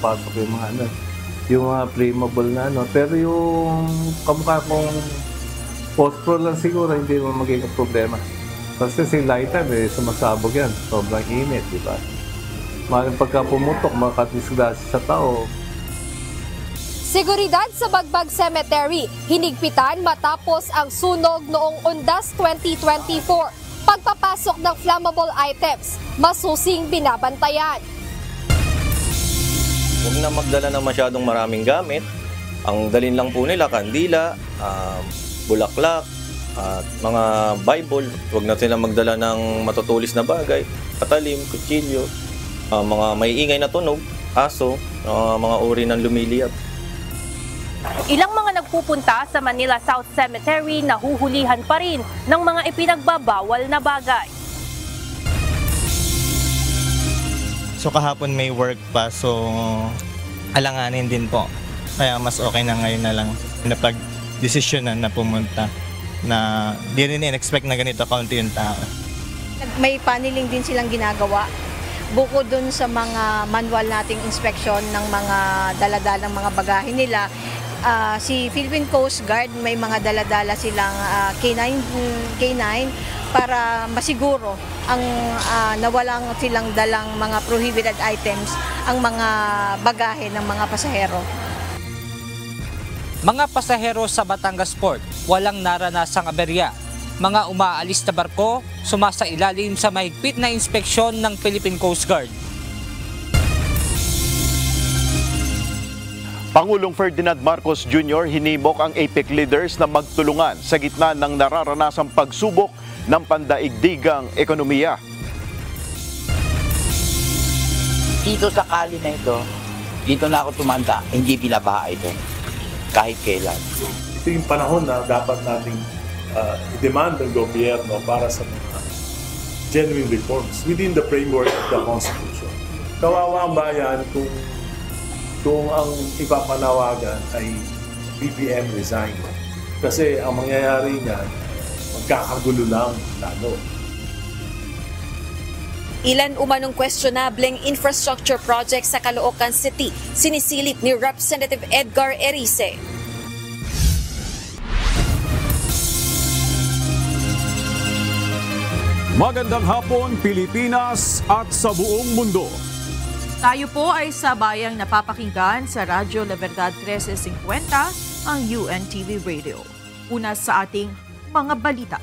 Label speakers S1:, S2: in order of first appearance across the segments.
S1: papasok yung mga ano, yung mga flammable na ano. Pero yung kamukha kong phosphor lang siguro, hindi mo magiging problema. Kasi si lighter, sumasabog yan. Sobrang init, di ba? Maaaring pagka pumutok, makadisgrasya sa tao.
S2: Seguridad sa Bagbag Cemetery, hinigpitan matapos ang sunog noong Undas 2024. Pagpapasok ng flammable items, masusing binabantayan.
S3: Huwag na magdala ng masyadong maraming gamit. Ang dalin lang po nila, kandila, bulaklak, at mga Bible. Huwag na sila magdala ng matutulis na bagay, patalim, kutsilyo, mga may ingay na tunog, aso, mga uri ng lumiliyab.
S4: Ilang mga nagpupunta sa Manila South Cemetery nahuhulihan pa rin ng mga ipinagbabawal na bagay.
S5: So kahapon may work pa, so alanganin din po. Kaya mas okay na ngayon na lang napag-desisyonan na pumunta na di rin in-expect na ganito kaunti yung tao.
S6: May paneling din silang ginagawa. Bukod dun sa mga manual nating inspection ng mga daladalang mga bagahe nila, si Philippine Coast Guard may mga daladala silang K9 para masiguro ang nawalang silang dalang mga prohibited items ang mga bagahe ng mga pasahero.
S7: Mga pasahero sa Batangas Port, walang naranasang aberya. Mga umaalis na barko, sumasailalim sa mahigpit na inspeksyon ng Philippine Coast Guard.
S8: Pangulong Ferdinand Marcos Jr. hinimok ang APEC leaders na magtulungan sa gitna ng nararanasang pagsubok ng pandaigdigang ekonomiya.
S9: Dito sa kali na ito, dito na ako tumanda, hindi binabaha ito kahit kailan.
S10: Ito yung panahon na dapat nating i-demand ng gobyerno para sa mga genuine reforms within the framework of the Constitution. Kawawa ang bayan kung ang ipapanawagan ay BBM resign. Kasi ang mangyayari niyan, magkakagulo lang lalo.
S2: Ilan umanong questionableng infrastructure project sa Caloocan City, sinisilip ni Representative Edgar Erice.
S11: Magandang hapon, Pilipinas at sa buong mundo.
S12: Tayo po ay sa bayang napapakinggan sa Radyo La Verdad 1350, ang UNTV Radio. Una sa ating mga balita.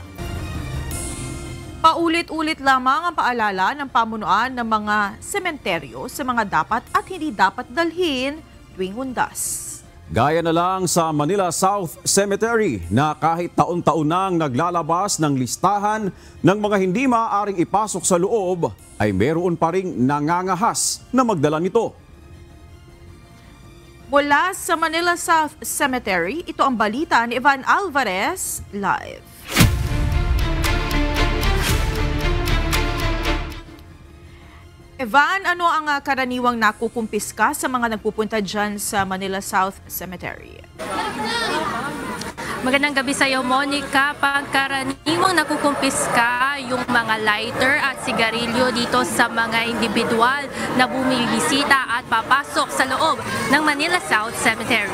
S12: Paulit-ulit lamang ang paalala ng pamunuan ng mga sementeryo sa mga dapat at hindi dapat dalhin tuwing Undas.
S11: Gaya na lang sa Manila South Cemetery na kahit taon-taon nang naglalabas ng listahan ng mga hindi maaaring ipasok sa loob, ay meron pa ring nangangahas na magdala nito.
S12: Mula sa Manila South Cemetery, ito ang balita ni Ivan Alvarez live. Evan, ano ang karaniwang nakukumpiska sa mga nagpupunta dyan sa Manila South Cemetery?
S4: Magandang gabi sa iyo, Monica. Pagkaraniwang nakukumpiska yung mga lighter at sigarilyo dito sa mga individual na bumibisita at papasok sa loob ng Manila South Cemetery.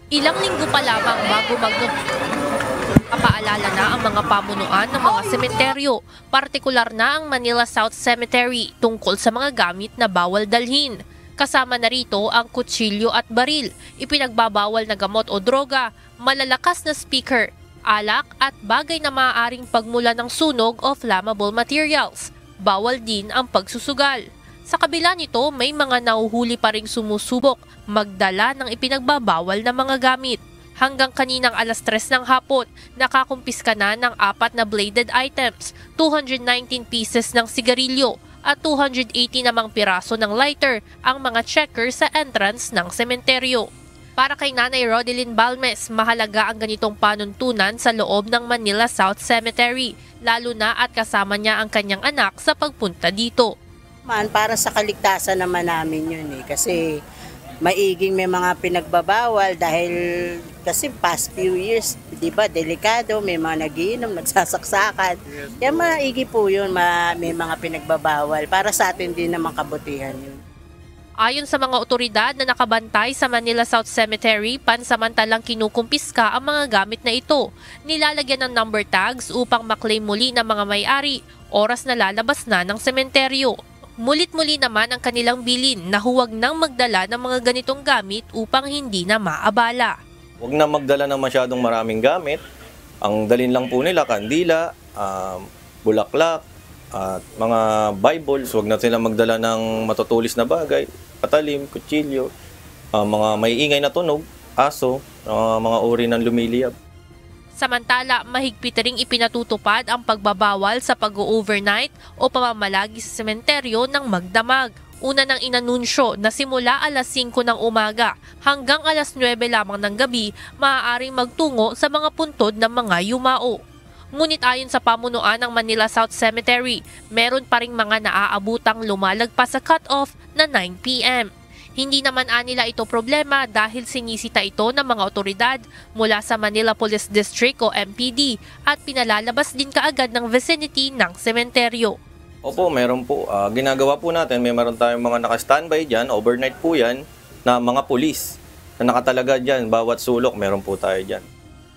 S4: Ilang linggo pa lamang bago magpapaalala na ang mga pamunuan ng mga sementeryo, partikular na ang Manila South Cemetery tungkol sa mga gamit na bawal dalhin. Kasama na rito ang kutsilyo at baril, ipinagbabawal na gamot o droga, malalakas na speaker, alak at bagay na maaaring pagmula ng sunog o flammable materials. Bawal din ang pagsusugal. Sa kabila nito, may mga nahuhuli pa ring sumusubok magdala ng ipinagbabawal na mga gamit. Hanggang kaninang alas 3 ng hapon, nakakumpiska na ng 4 na bladed items, 219 pieces ng sigarilyo at 280 namang piraso ng lighter ang mga checker sa entrance ng sementeryo. Para kay Nanay Rodelyn Balmes, mahalaga ang ganitong panuntunan sa loob ng Manila South Cemetery, lalo na at kasama niya ang kanyang anak sa pagpunta dito.
S13: Para sa kaligtasan naman namin yun kasi maiging may mga pinagbabawal dahil kasi past few years, di ba, delikado, may mga nagiinom, nagsasaksakan. Kaya maigi po yun, may mga pinagbabawal. Para sa atin din naman kabutihan yun.
S4: Ayon sa mga otoridad na nakabantay sa Manila South Cemetery, pansamantalang kinukumpiska ang mga gamit na ito. Nilalagyan ng number tags upang maklaim muli ng mga may-ari, oras na lalabas na ng sementeryo. Mulit-muli naman ang kanilang bilin na huwag nang magdala ng mga ganitong gamit upang hindi na maabala.
S3: Huwag na magdala ng masyadong maraming gamit. Ang dalin lang po nila, kandila, bulaklak, at mga Bibles. Huwag na sila magdala ng matutulis na bagay, patalim, kutsilyo, mga may ingay na tunog, aso, mga uri ng lumiliyab.
S4: Samantala, mahigpit ring ipinatutupad ang pagbabawal sa pag-overnight o pamamalagi sa sementeryo ng magdamag. Una nang inanunsyo na simula alas 5 ng umaga hanggang alas 9 lamang ng gabi, maaaring magtungo sa mga puntod ng mga yumao. Ngunit ayon sa pamunuan ng Manila South Cemetery, meron pa ring mga naaabutang lumalagpas sa cut-off na 9 p.m. Hindi naman anila ito problema dahil sinisita ito ng mga otoridad mula sa Manila Police District o MPD at pinalalabas din kaagad ng vicinity ng sementeryo.
S3: Opo, meron po. Ginagawa po natin, meron tayong mga naka-standby dyan, overnight po yan, na mga pulis na nakatalaga dyan. Bawat sulok, meron po tayo dyan.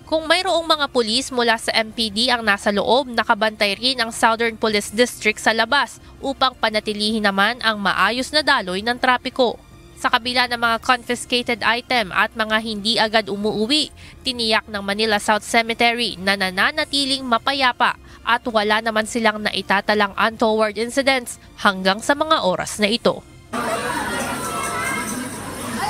S4: Kung mayroong mga pulis mula sa MPD ang nasa loob, nakabantay rin ang Southern Police District sa labas upang panatilihin naman ang maayos na daloy ng trapiko. Sa kabila ng mga confiscated item at mga hindi agad umuuwi, tiniyak ng Manila South Cemetery na nananatiling mapayapa at wala naman silang naitatalang untoward incidents hanggang sa mga oras na ito.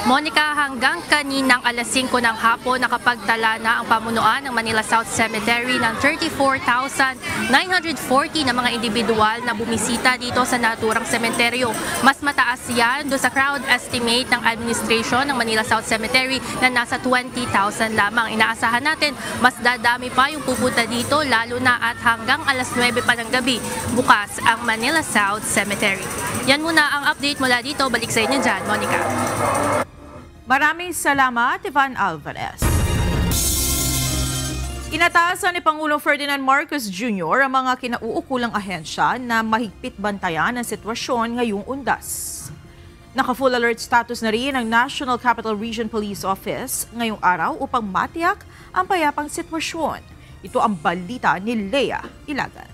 S4: Monica, hanggang kaninang alas 5 ng hapon nakapagtala na ang pamunuan ng Manila South Cemetery ng 34,940 na mga individual na bumisita dito sa naturang sementeryo. Mas mataas yan do sa crowd estimate ng administration ng Manila South Cemetery na nasa 20,000 lamang. Inaasahan natin mas dadami pa yung pupunta dito lalo na at hanggang alas 9 pa ng gabi bukas ang Manila South Cemetery. Yan muna ang update mula dito. Balik sa inyo dyan, Monica.
S12: Maraming salamat, Ivan Alvarez. Inatasan ni Pangulong Ferdinand Marcos Jr. ang mga kinauukulang ahensya na mahigpit bantayan ang sitwasyon ngayong undas. Naka-full alert status na rin ang National Capital Region Police Office ngayong araw upang matiyak ang payapang sitwasyon. Ito ang balita ni Lea Ilagan.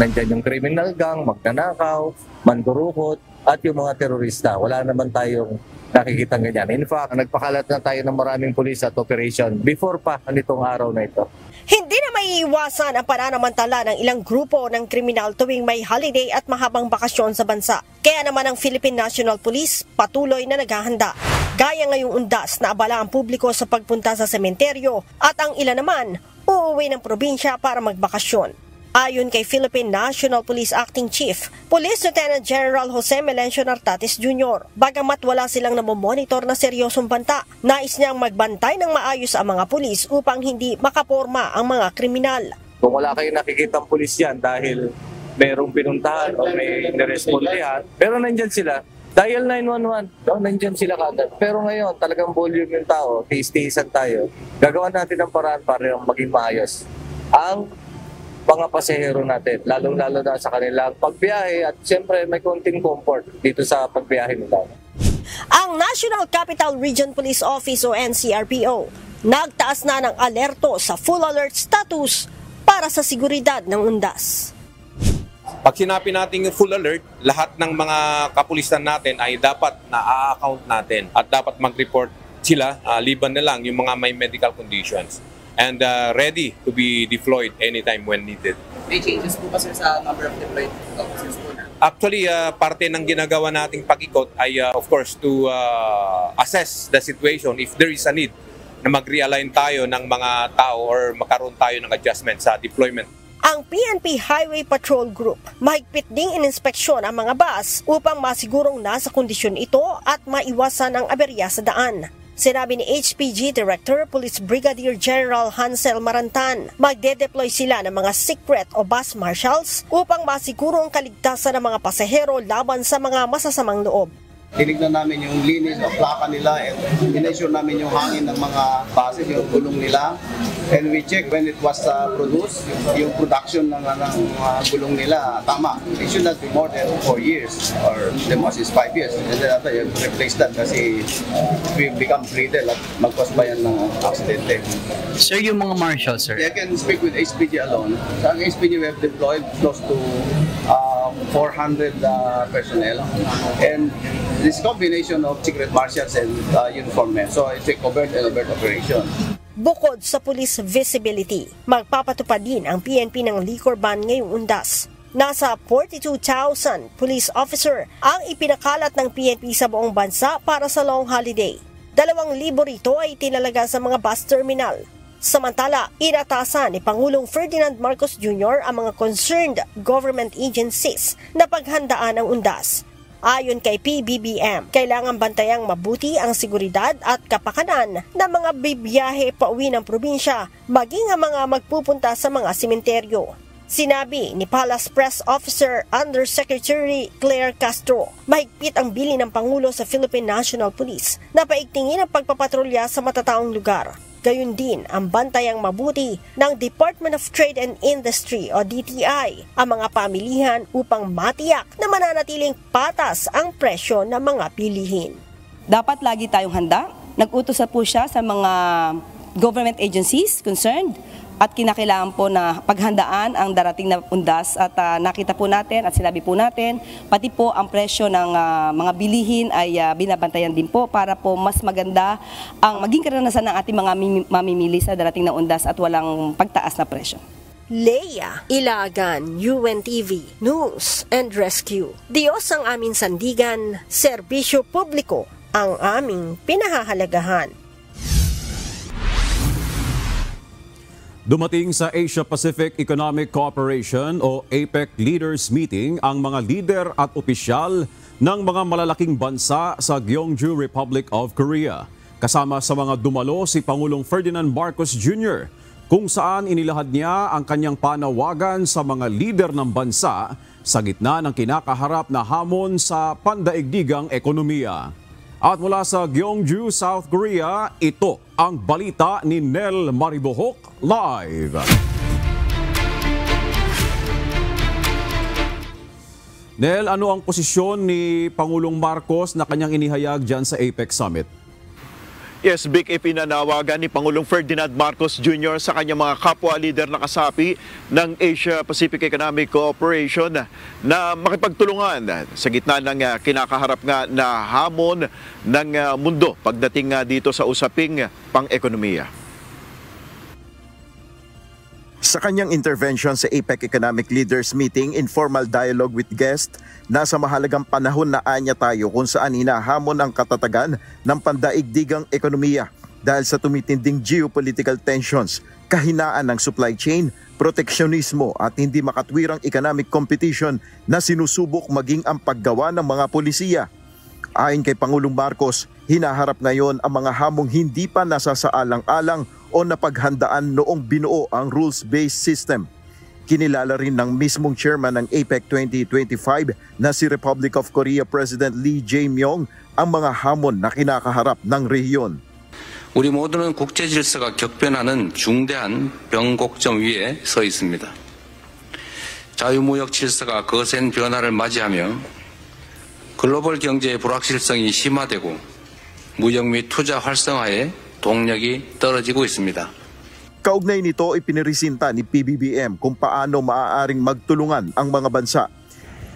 S14: Nandiyan yung criminal gang, magnanakaw, mandurukot, at yung mga terorista. Wala naman tayong nakikita ganyan. In fact, nagpakalat na tayo ng maraming police at operation before pa nitong araw na ito.
S15: Hindi na maiiwasan ang pananamantala ng ilang grupo ng kriminal tuwing may holiday at mahabang bakasyon sa bansa. Kaya naman ang Philippine National Police patuloy na naghahanda. Gaya ngayong undas na abala ang publiko sa pagpunta sa sementeryo at ang ilan naman uuwi ng probinsya para magbakasyon. Ayon kay Philippine National Police Acting Chief, Police Lieutenant General Jose Melencio Nartates Jr., bagamat wala silang namomonitor na seryosong banta, nais niyang magbantay ng maayos ang mga pulis upang hindi makaporma ang mga kriminal.
S14: Kung wala kayong nakikitang pulis yan dahil merong pinuntahan o may nirespondihan, pero nandyan sila, dial 911, nandyan sila kagad. Pero ngayon, talagang volume yung tao, tiis-tiisan tayo, gagawa natin ang paraan para maging maayos ang mga pasahero natin, lalong-lalo na sa kanilang pagbiyahe at siyempre may konting comfort dito sa pagbiyahe nila.
S15: Ang National Capital Region Police Office o NCRPO nagtaas na ng alerto sa full alert status para sa seguridad ng undas.
S16: Pag sinabi natin full alert, lahat ng mga kapulisan natin ay dapat na-account natin at dapat mag-report sila, liban na lang yung mga may medical conditions. And ready to be deployed anytime when needed.
S17: May changes po ba sir sa number of deployed officers po na?
S16: Actually, parte ng ginagawa nating pag-ikot ay of course to assess the situation if there is a need na mag-realign tayo ng mga tao or makaroon tayo ng adjustment sa deployment.
S15: Ang PNP Highway Patrol Group mahigpit ding ininspeksyon ang mga bus upang masigurong nasa kondisyon ito at maiwasan ang aberya sa daan. Sinabi ni HPG Director Police Brigadier General Hansel Marantan, magde-deploy sila ng mga secret o bus marshals upang masiguro ang kaligtasan ng mga pasahero laban sa mga masasamang loob.
S18: Tinignan namin yung linis, yung plaka nila, and in-ensure namin yung hangin ng mga buses, yung gulong nila. And we check when it was produced, yung production ng gulong nila, tama. It should not be more than 4 years, or the most is 5 years. And then after, you replace that kasi we become brittle at mag-cause pa yan ng aksidente.
S19: Sir, yung mga marshals, sir?
S18: I can speak with HPG alone. Sa HPG, we have deployed close to 400 personnel. And this combination of secret marshals and uniformed men. So it's a covert and overt operation.
S15: Bukod sa police visibility, magpapatupad din ang PNP ng liquor ban ngayong undas. Nasa 42,000 police officer ang ipinakalat ng PNP sa buong bansa para sa long holiday. 2,000 rito ay tinalaga sa mga bus terminal. Samantala, inatasan ni Pangulong Ferdinand Marcos Jr. ang mga concerned government agencies na paghandaan ang undas. Ayon kay PBBM, kailangan bantayang mabuti ang seguridad at kapakanan ng mga bibiyahe pauwi ng probinsya, maging ang mga magpupunta sa mga simenteryo. Sinabi ni Palace Press Officer Undersecretary Claire Castro, mahigpit ang bilin ng Pangulo sa Philippine National Police na paigtingin ang pagpapatrolya sa matataong lugar. Gayun din ang bantayang mabuti ng Department of Trade and Industry o DTI ang mga pamilihan upang matiyak na mananatiling patas ang presyo ng mga bilihin.
S20: Dapat lagi tayong handa. Nag-utos na po siya sa mga government agencies concerned at kinakailangan po na paghandaan ang darating na undas at nakita po natin at sinabi po natin, pati po ang presyo ng mga bilihin ay binabantayan din po para po mas maganda ang maging karanasan ng ating mga mamimili sa darating na undas at walang pagtaas na presyo.
S15: Leia Ilagan, UNTV News and Rescue. Diyos ang aming sandigan, serbisyo publiko ang aming pinahahalagahan.
S11: Dumating sa Asia-Pacific Economic Cooperation o APEC Leaders Meeting ang mga lider at opisyal ng mga malalaking bansa sa Gyeongju Republic of Korea. Kasama sa mga dumalo si Pangulong Ferdinand Marcos Jr., kung saan inilahad niya ang kanyang panawagan sa mga lider ng bansa sa gitna ng kinakaharap na hamon sa pandaigdigang ekonomiya. At mula sa Gyeongju, South Korea, ito ang balita ni Nel Maribohok live. Nel, ano ang posisyon ni Pangulong Marcos na kanyang inihayag dyan sa APEC Summit?
S8: Yes, Vic, ipinanawagan ni Pangulong Ferdinand Marcos Jr. sa kanyang mga kapwa-lider na kasapi ng Asia-Pacific Economic Cooperation na makipagtulungan sa gitna ng kinakaharap nga na hamon ng mundo pagdating dito sa usaping pang-ekonomiya. Sa kanyang intervention sa APEC Economic Leaders Meeting, informal dialogue with guests, nasa mahalagang panahon na anya tayo kung saan hinahamon ang katatagan ng pandaigdigang ekonomiya dahil sa tumitinding geopolitical tensions, kahinaan ng supply chain, proteksyonismo at hindi makatwirang economic competition na sinusubok maging ang paggawa ng mga polisiya. Ayon kay Pangulong Marcos, hinaharap ngayon ang mga hamong hindi pa nasasaalang-alang o napaghandaan noong binuo ang rules-based system. Kinilala rin ng mismong chairman ng APEC 2025 na si Republic of Korea President Lee Jae-myung ang mga hamon na kinakaharap ng rehiyon.
S21: 우리 모두는 국제 질서가 격변하는 중대한 변곡점 위에 서 있습니다. 자유무역 질서가 거센 변화를 맞이하며 글로벌 경제의 불확실성이 심화되고 무역 및 투자 활성화에 동력이 떨어지고 있습니다.
S8: Kaugnay nito, ipinirisinta ni PBBM kung paano maaaring magtulungan ang mga bansa.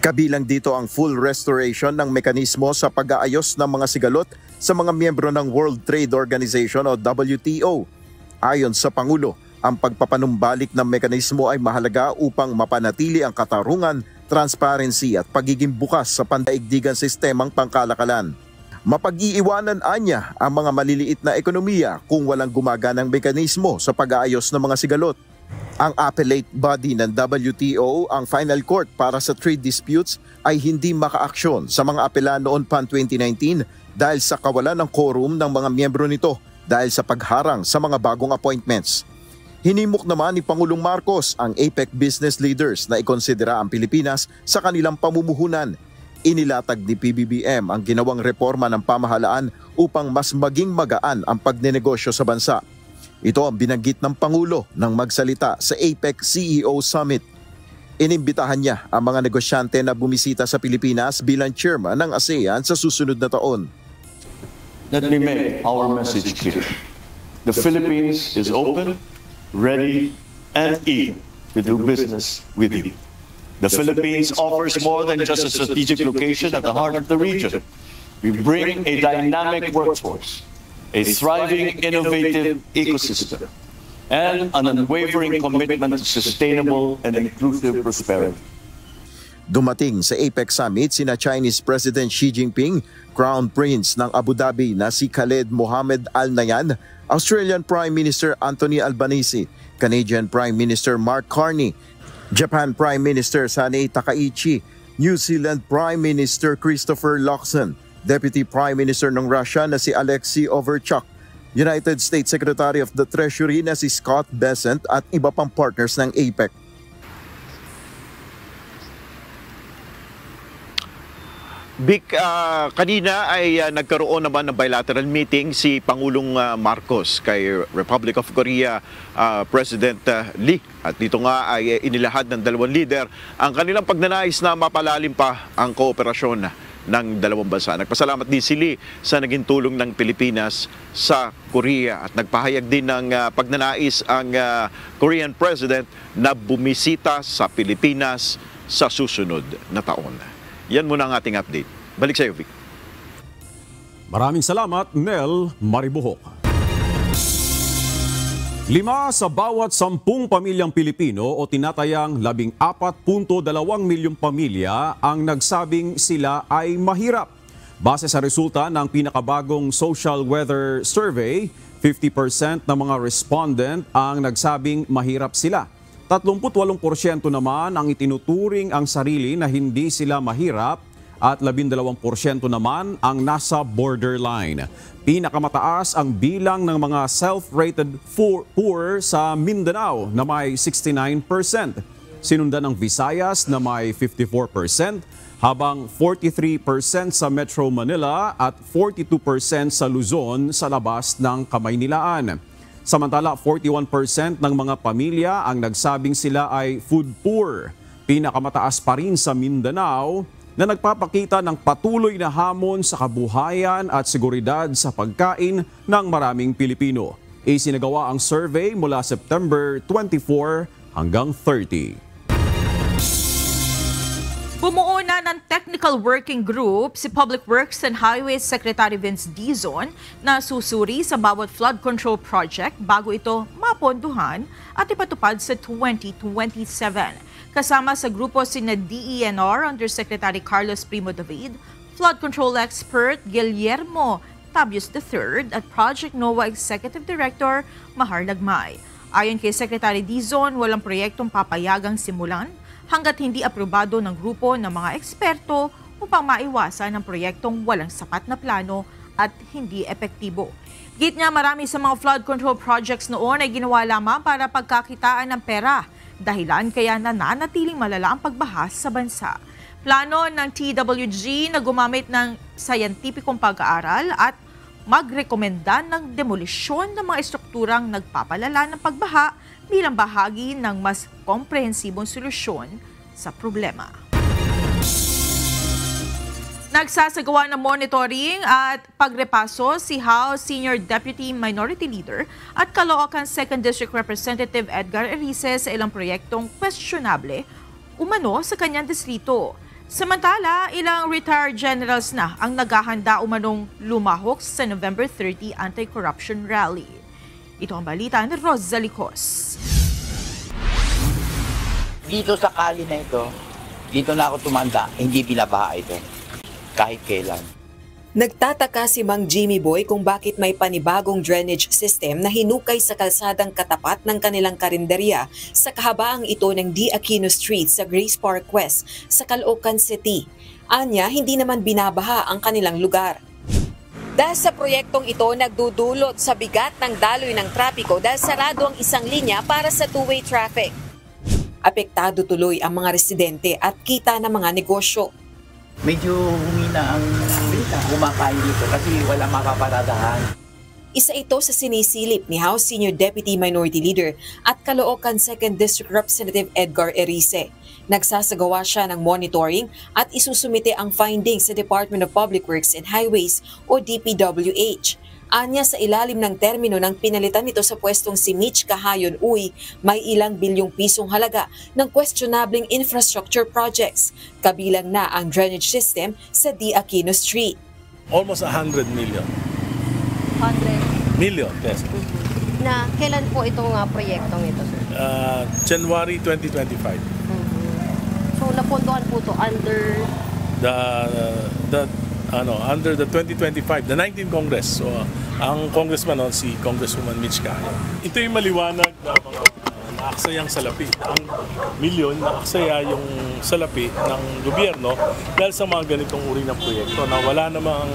S8: Kabilang dito ang full restoration ng mekanismo sa pag-aayos ng mga sigalot sa mga miyembro ng World Trade Organization o WTO. Ayon sa Pangulo, ang pagpapanumbalik ng mekanismo ay mahalaga upang mapanatili ang katarungan, transparency at pagiging bukas sa pandaigdigang sistemang pangkalakalan. Mapag-iiwanan anya ang mga maliliit na ekonomiya kung walang gumaganang mekanismo sa pag-aayos ng mga sigalot. Ang appellate body ng WTO, ang final court para sa trade disputes, ay hindi makaaksyon sa mga apela noon pa 2019 dahil sa kawalan ng quorum ng mga miyembro nito dahil sa pagharang sa mga bagong appointments. Hinimok naman ni Pangulong Marcos ang APEC business leaders na ikonsidera ang Pilipinas sa kanilang pamumuhunan. Inilatag ni PBBM ang ginawang reforma ng pamahalaan upang mas maging magaan ang pagnenegosyo sa bansa. Ito ang binanggit ng Pangulo nang magsalita sa APEC CEO Summit. Inimbitahan niya ang mga negosyante na bumisita sa Pilipinas bilang chairman ng ASEAN sa susunod na taon.
S1: Let me make our message clear. The Philippines is open, ready, and eager to do business with you. The Philippines offers more than just a strategic location at the heart of the region. We bring a dynamic workforce, a thriving, innovative ecosystem, and an unwavering commitment to sustainable and inclusive prosperity.
S8: Dumating sa APEC Summit sina Chinese President Xi Jinping, Crown Prince ng Abu Dhabi na si Khaled Mohammed Al Nahyan, Australian Prime Minister Anthony Albanese, Canadian Prime Minister Mark Carney, Japan Prime Minister Sanae Takaichi, New Zealand Prime Minister Christopher Luxon, Deputy Prime Minister ng Russia na si Alexei Overchuk, United States Secretary of the Treasury na si Scott Bessent at iba pang partners ng APEC.
S22: Vic, kanina ay nagkaroon naman ng bilateral meeting si Pangulong Marcos kay Republic of Korea President Lee. At dito nga ay inilahad ng dalawang leader ang kanilang pagnanais na mapalalim pa ang kooperasyon ng dalawang bansa. Nagpasalamat din si Lee sa naging tulong ng Pilipinas sa Korea at nagpahayag din ng pagnanais ang Korean President na bumisita sa Pilipinas sa susunod na taon. Yan muna ang ating update. Balik sa iyo, Vic.
S11: Maraming salamat, Nel Maribuhok. 5 sa bawat 10 pamilyang Pilipino o tinatayang 14.2 milyong pamilya ang nagsabing sila ay mahirap. Base sa resulta ng pinakabagong Social Weather Survey, 50% ng mga respondent ang nagsabing mahirap sila. 38% naman ang itinuturing ang sarili na hindi sila mahirap at 12% naman ang nasa borderline. Pinakamataas ang bilang ng mga self-rated poor sa Mindanao na may 69%. Sinundan ng Visayas na may 54%, habang 43% sa Metro Manila at 42% sa Luzon sa labas ng Kamaynilaan. Samantala, 41% ng mga pamilya ang nagsabing sila ay food poor. Pinakamataas pa rin sa Mindanao na nagpapakita ng patuloy na hamon sa kabuhayan at seguridad sa pagkain ng maraming Pilipino. Isinagawa ang survey mula September 24 hanggang 30.
S12: Bumuo na ng Technical Working Group si Public Works and Highways Secretary Vince Dizon na susuri sa bawat flood control project bago ito maponduhan at ipatupad sa 2027. Kasama sa grupo sina DENR Undersecretary Carlos Primo David, flood control expert Guillermo Tabios III at Project NOAA Executive Director Mahar Lagmay. Ayon kay Secretary Dizon, walang proyektong papayagang simulan hanggat hindi aprobado ng grupo ng mga eksperto upang maiwasan ang proyektong walang sapat na plano at hindi epektibo. Git niya, marami sa mga flood control projects noon ay ginawa lamang para pagkakitaan ng pera, dahilan kaya nananatiling malala ang pagbaha sa bansa. Plano ng TWG na gumamit ng sayantipikong pag-aaral at magrekomenda ng demolisyon ng mga estrukturang nagpapalala ng pagbaha bilang bahagi ng mas komprehensibong solusyon sa problema. Nagsasagawa ng monitoring at pagrepaso si House Senior Deputy Minority Leader at Caloocan 2nd District Representative Edgar Erice sa ilang proyektong questionable umano sa kanyang distrito. Samantala, ilang retired generals na ang naghahanda umanong lumahok sa November 30 anti-corruption rally. Ito ang balita ni Rosalicos.
S9: Dito sa kali na ito, dito na ako tumanda, hindi binabaha ito. Kahit kailan.
S23: Nagtataka si Mang Jimmy Boy kung bakit may panibagong drainage system na hinukay sa kalsadang katapat ng kanilang karinderya sa kahabaang ito ng D. Aquino Street sa Grace Park West sa Caloocan City. Anya, hindi naman binabaha ang kanilang lugar. Dahil sa proyektong ito, nagdudulot sa bigat ng daloy ng trapiko dahil sarado ang isang linya para sa two-way traffic. Apektado tuloy ang mga residente at kita ng mga negosyo.
S9: Medyo humina ang kumakain dito kasi wala makaparadahan.
S23: Isa ito sa sinisilip ni House Senior Deputy Minority Leader at Caloocan 2nd District Representative Edgar Erice. Nagsasagawa siya ng monitoring at isusumite ang findings sa Department of Public Works and Highways o DPWH. Anya sa ilalim ng termino ng pinalitan nito sa pwestong si Mitch Cahayon Uy, may ilang bilyong pisong halaga ng questionabling infrastructure projects, kabilang na ang drainage system sa D. Aquino Street.
S10: Almost 100 million.
S2: 100
S10: Million pesos.
S2: na kailan po itong proyektong ito, sir?
S10: January 2025.
S2: So napondohan po to under
S10: Under the 2025, the 19th Congress. So, ang congressman si Congresswoman Mitch Cahayon. Ito yung maliwanag na mga naaksayang salapi. Ang milyon naaksaya yung salapi ng gobyerno dahil sa mga ganitong uri ng proyekto na wala namang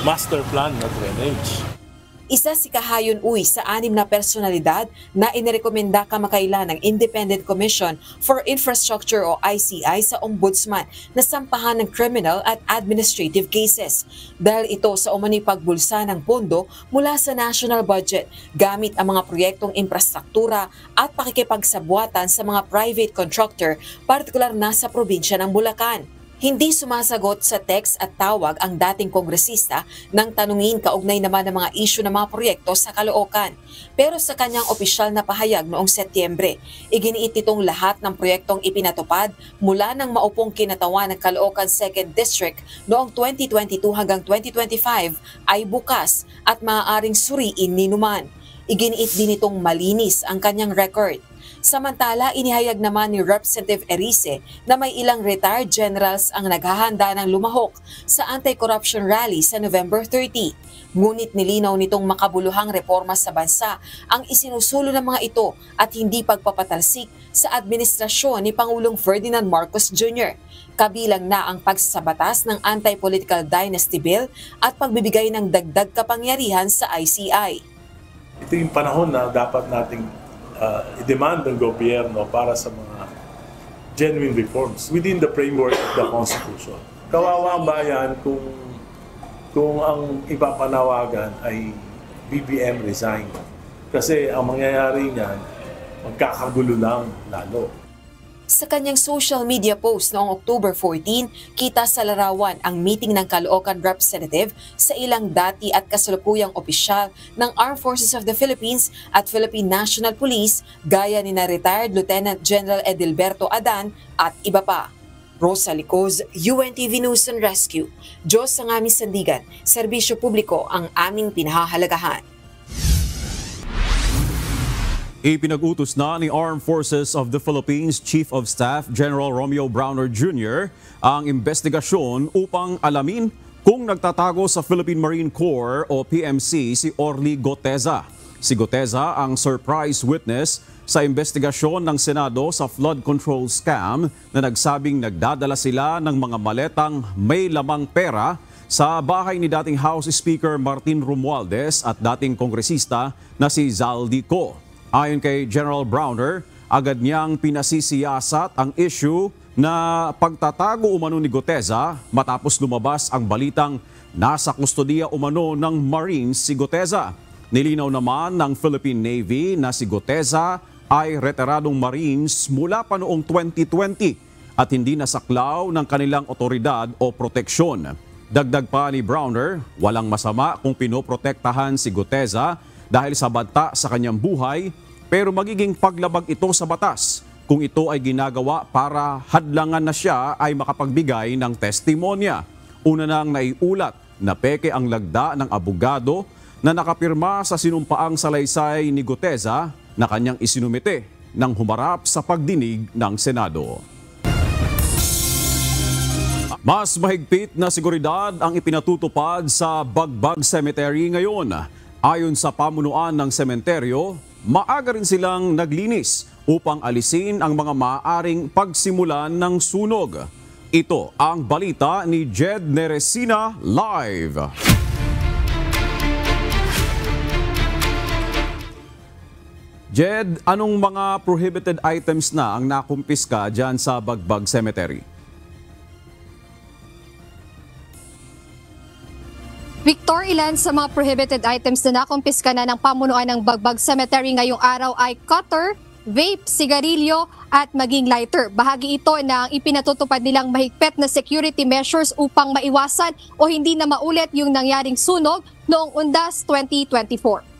S10: master plan na drainage.
S23: Isa si Cahayon Uy sa 6 na personalidad na inirekomenda kamakailan ng Independent Commission for Infrastructure o ICI sa Ombudsman na sampahan ng criminal at administrative cases. Dahil ito sa umano'y pagbulsa ng pondo mula sa national budget gamit ang mga proyektong infrastruktura at pakikipagsabwatan sa mga private contractor, partikular na sa probinsya ng Bulacan. Hindi sumasagot sa text at tawag ang dating kongresista nang tanungin kaugnay naman ng mga isyu ng mga proyekto sa Caloocan. Pero sa kanyang opisyal na pahayag noong Setyembre, iginiit itong lahat ng proyektong ipinatupad mula ng maupong kinatawan ng Caloocan 2nd District noong 2022 hanggang 2025 ay bukas at maaaring suriin ni Numan. Iginiit din itong malinis ang kanyang record. Samantala, inihayag naman ni Representative Erice na may ilang retired generals ang naghahanda ng lumahok sa anti-corruption rally sa November 30. Ngunit nilinaw nitong makabuluhang reforma sa bansa ang isinusulong ng mga ito at hindi pagpapatalsik sa administrasyon ni Pangulong Ferdinand Marcos Jr. Kabilang na ang pagsasabatas ng Anti-Political Dynasty Bill at pagbibigay ng dagdag kapangyarihan sa ICI.
S10: Ito yung panahon na dapat nating i-demand ng gobyerno para sa mga genuine reforms within the framework of the Constitution. Kawawa ang bayan kung ang ipapanawagan ay BBM resign. Kasi ang mangyayari niyan, magkakagulo lang lalo.
S23: Sa kanyang social media post noong October 14, kita sa larawan ang meeting ng Caloocan representative sa ilang dati at kasalukuyang opisyal ng Armed Forces of the Philippines at Philippine National Police gaya ni na retired Lieutenant General Edilberto Adan at iba pa. Rosa Licoz, UNTV News and Rescue. Diyos ang aming sandigan, serbisyo publiko ang aming pinahahalagahan.
S11: Ipinag-utos na ni Armed Forces of the Philippines Chief of Staff General Romeo Browner Jr. ang investigasyon upang alamin kung nagtatago sa Philippine Marine Corps o PMC si Orly Goteza. Si Goteza ang surprise witness sa investigasyon ng Senado sa flood control scam na nagsabing nagdadala sila ng mga maletang may lamang pera sa bahay ni dating House Speaker Martin Romualdez at dating kongresista na si Zaldi Co. Ayon kay General Browner, agad niyang pinasisiyasat ang issue na pagtatago umano ni Goteza matapos lumabas ang balitang nasa kustodiya umano ng Marines si Goteza. Nilinaw naman ng Philippine Navy na si Goteza ay retiradong Marines mula pa noong 2020 at hindi nasaklaw ng kanilang otoridad o proteksyon. Dagdag pa ni Browner, walang masama kung pinoprotektahan si Goteza dahil sa banta sa kanyang buhay, pero magiging paglabag ito sa batas kung ito ay ginagawa para hadlangan na siya ay makapagbigay ng testimonya. Una nang naiulat na peke ang lagda ng abogado na nakapirma sa sinumpaang salaysay ni Goteza na kanyang isinumite nang humarap sa pagdinig ng Senado. Mas mahigpit na seguridad ang ipinatutupad sa Bagbag Cemetery ngayon. Ayon sa pamunuan ng sementeryo, maaga rin silang naglinis upang alisin ang mga maaaring pagsimulan ng sunog. Ito ang balita ni Jed Neresina live. Jed, anong mga prohibited items na ang nakumpiska dyan sa Bagbag Cemetery?
S2: Victor, ilan sa mga prohibited items na nakumpiska na ng pamunuan ng Bagbag Cemetery ngayong araw ay cutter, vape, sigarilyo at maging lighter. Bahagi ito ng ipinatutupad nilang mahigpit na security measures upang maiwasan o hindi na maulit yung nangyaring sunog noong Undas 2024.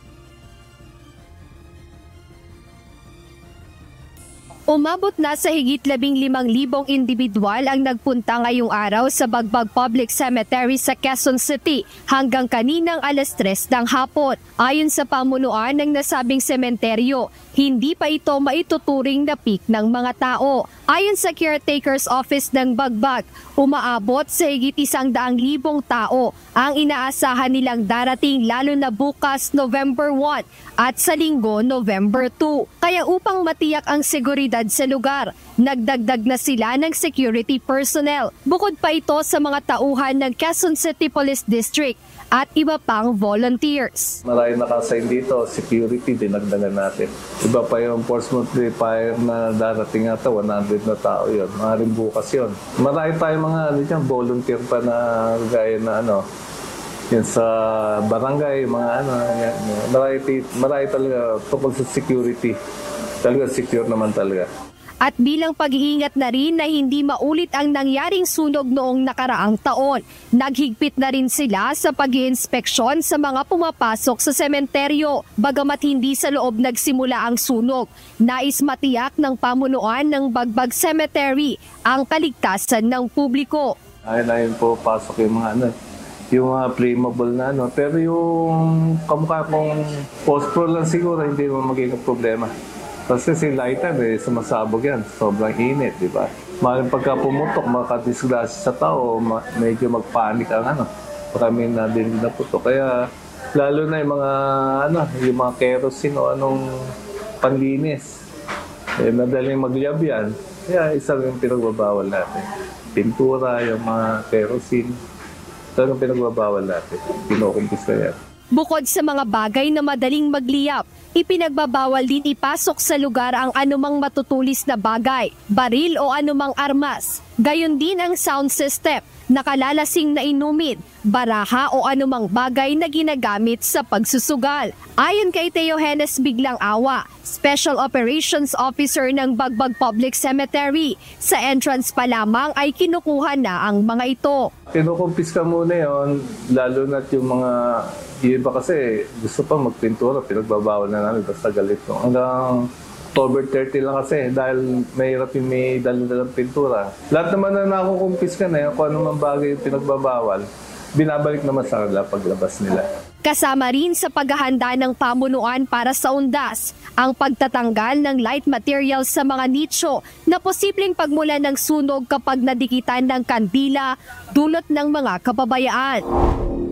S2: Umabot na sa higit 15,000 individual ang nagpunta ngayong araw sa Bagbag Public Cemetery sa Quezon City hanggang kaninang alas 3 ng hapon. Ayon sa pamunuan ng nasabing sementeryo, hindi pa ito maituturing na peak ng mga tao. Ayon sa caretaker's office ng Bagbag, umaabot sa higit 100,000 tao ang inaasahan nilang darating lalo na bukas November 1 at sa linggo November 2. Kaya upang matiyak ang seguridad sa lugar, nagdagdag na sila ng security personnel. Bukod pa ito sa mga tauhan ng Quezon City Police District at iba pang volunteers.
S14: Maraming nakasign dito, security dinagdagan natin. Iba pa yung force multiplier na darating ata, 100 na tao yun. Maaaring bukas yun. Marami tayong mga volunteer pa na gaya na yan sa barangay, mga yan. Marami talaga tungkol sa security. Talaga secure naman talaga.
S2: At bilang pag-iingat na rin na hindi maulit ang nangyaring sunog noong nakaraang taon, naghigpit na rin sila sa pag-iinspeksyon sa mga pumapasok sa sementeryo. Bagamat hindi sa loob nagsimula ang sunog, nais matiyak ng pamunuan ng Bagbag Cemetery ang kaligtasan ng publiko.
S14: Ayun po pasok yung mga yung mga flammable na pero yung kamukha kong post-pro lang siguro hindi naman magiging problema. Kasi si lighter, sumasabog yan. Sobrang init, di ba? Maaaring pagka pumutok, makadisgrasya sa tao, medyo magpanik ang baka may nadinig na putok. Kaya, lalo na yung mga kerosene o anong panlinis. Madaling magliyab yan. Kaya isa rin pinagbabawal natin. Pintura, yung mga kerosene. Ito yung pinagbabawal natin. Kinukumpis na yan.
S2: Bukod sa mga bagay na madaling magliyap, ipinagbabawal din ipasok sa lugar ang anumang matutulis na bagay, baril o anumang armas. Gayon din ang sound system, nakalalasing na inumin, baraha o anumang bagay na ginagamit sa pagsusugal. Ayon kay Teohenes Biglang Awa, Special Operations Officer ng Bagbag Public Cemetery, sa entrance pa lamang ay kinukuha na ang mga ito.
S14: Kinukumpis ka muna yon, lalo na yung mga iba kasi gusto pa magpintura, pinagbabawal na namin basta galit. Hanggang October 30 lang kasi dahil mahirap yung may dalang pintura. Lahat naman na nakukumpis ka na kung anumang bagay yung pinagbabawal, binabalik naman sa kanila paglabas nila.
S2: Kasama rin sa paghahanda ng pamunuan para sa Undas, ang pagtatanggal ng light materials sa mga nicho na posibleng pagmula ng sunog kapag nadikitan ng kandila dulot ng mga kapabayaan.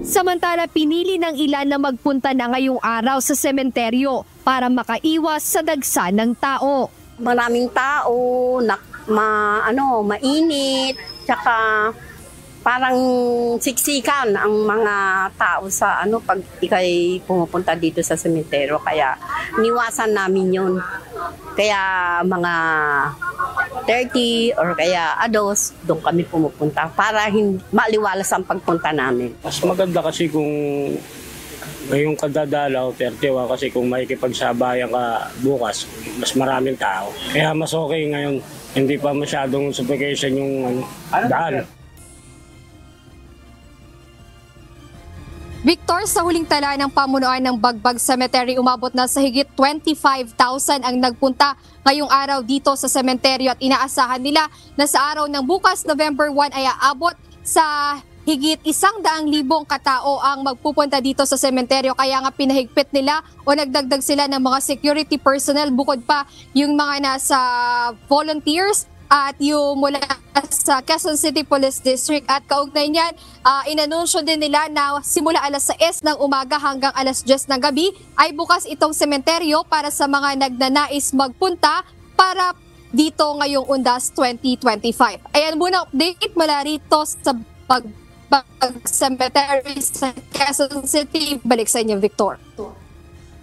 S2: Samantala, pinili ng ilan na magpunta na ngayong araw sa sementeryo para makaiwas sa dagsa ng tao.
S5: Maraming tao, mainit, tsaka parang siksikan ang mga tao sa pag ikay pumupunta dito sa sementeryo. Kaya niwasan namin yun. Kaya mga 30 or kaya ados, doon kami pumupunta para maliwalas ang pagpunta namin.
S6: Mas maganda kasi kung ngayong kadadalaw, 31 kasi kung makikipagsabayan ka bukas, mas maraming tao. Kaya mas okay ngayon, hindi pa masyadong suffocation yung daan.
S2: Victor, sa huling tala ng pamunuan ng Bagbag Cemetery, umabot na sa higit 25,000 ang nagpunta ngayong araw dito sa sementeryo at inaasahan nila na sa araw ng bukas, November 1, ay aabot sa higit 100,000 katao ang magpupunta dito sa sementeryo. Kaya nga pinahigpit nila o nagdagdag sila ng mga security personnel, bukod pa yung mga nasa volunteers at yung mula sa Quezon City Police District. At kaugnay niyan, inanunsyo din nila na simula alas 6 ng umaga hanggang alas 10 ng gabi ay bukas itong sementeryo para sa mga nagnanais magpunta para dito ngayong Undas 2025. Ayan muna update mula rito sa Bagbag Cemetery sa Quezon City. Balik sa inyo, Victor.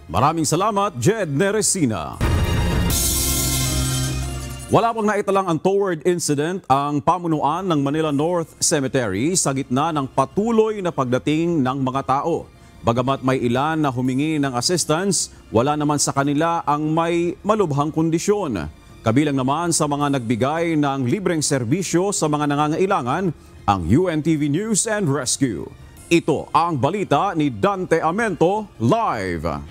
S11: Maraming salamat, Jed Neresina. Wala pang naitalang untoward incident ang pamunuan ng Manila North Cemetery sa gitna ng patuloy na pagdating ng mga tao. Bagamat may ilan na humingi ng assistance, wala naman sa kanila ang may malubhang kondisyon. Kabilang naman sa mga nagbigay ng libreng serbisyo sa mga nangangailangan ang UNTV News and Rescue. Ito ang balita ni Dante Amento live.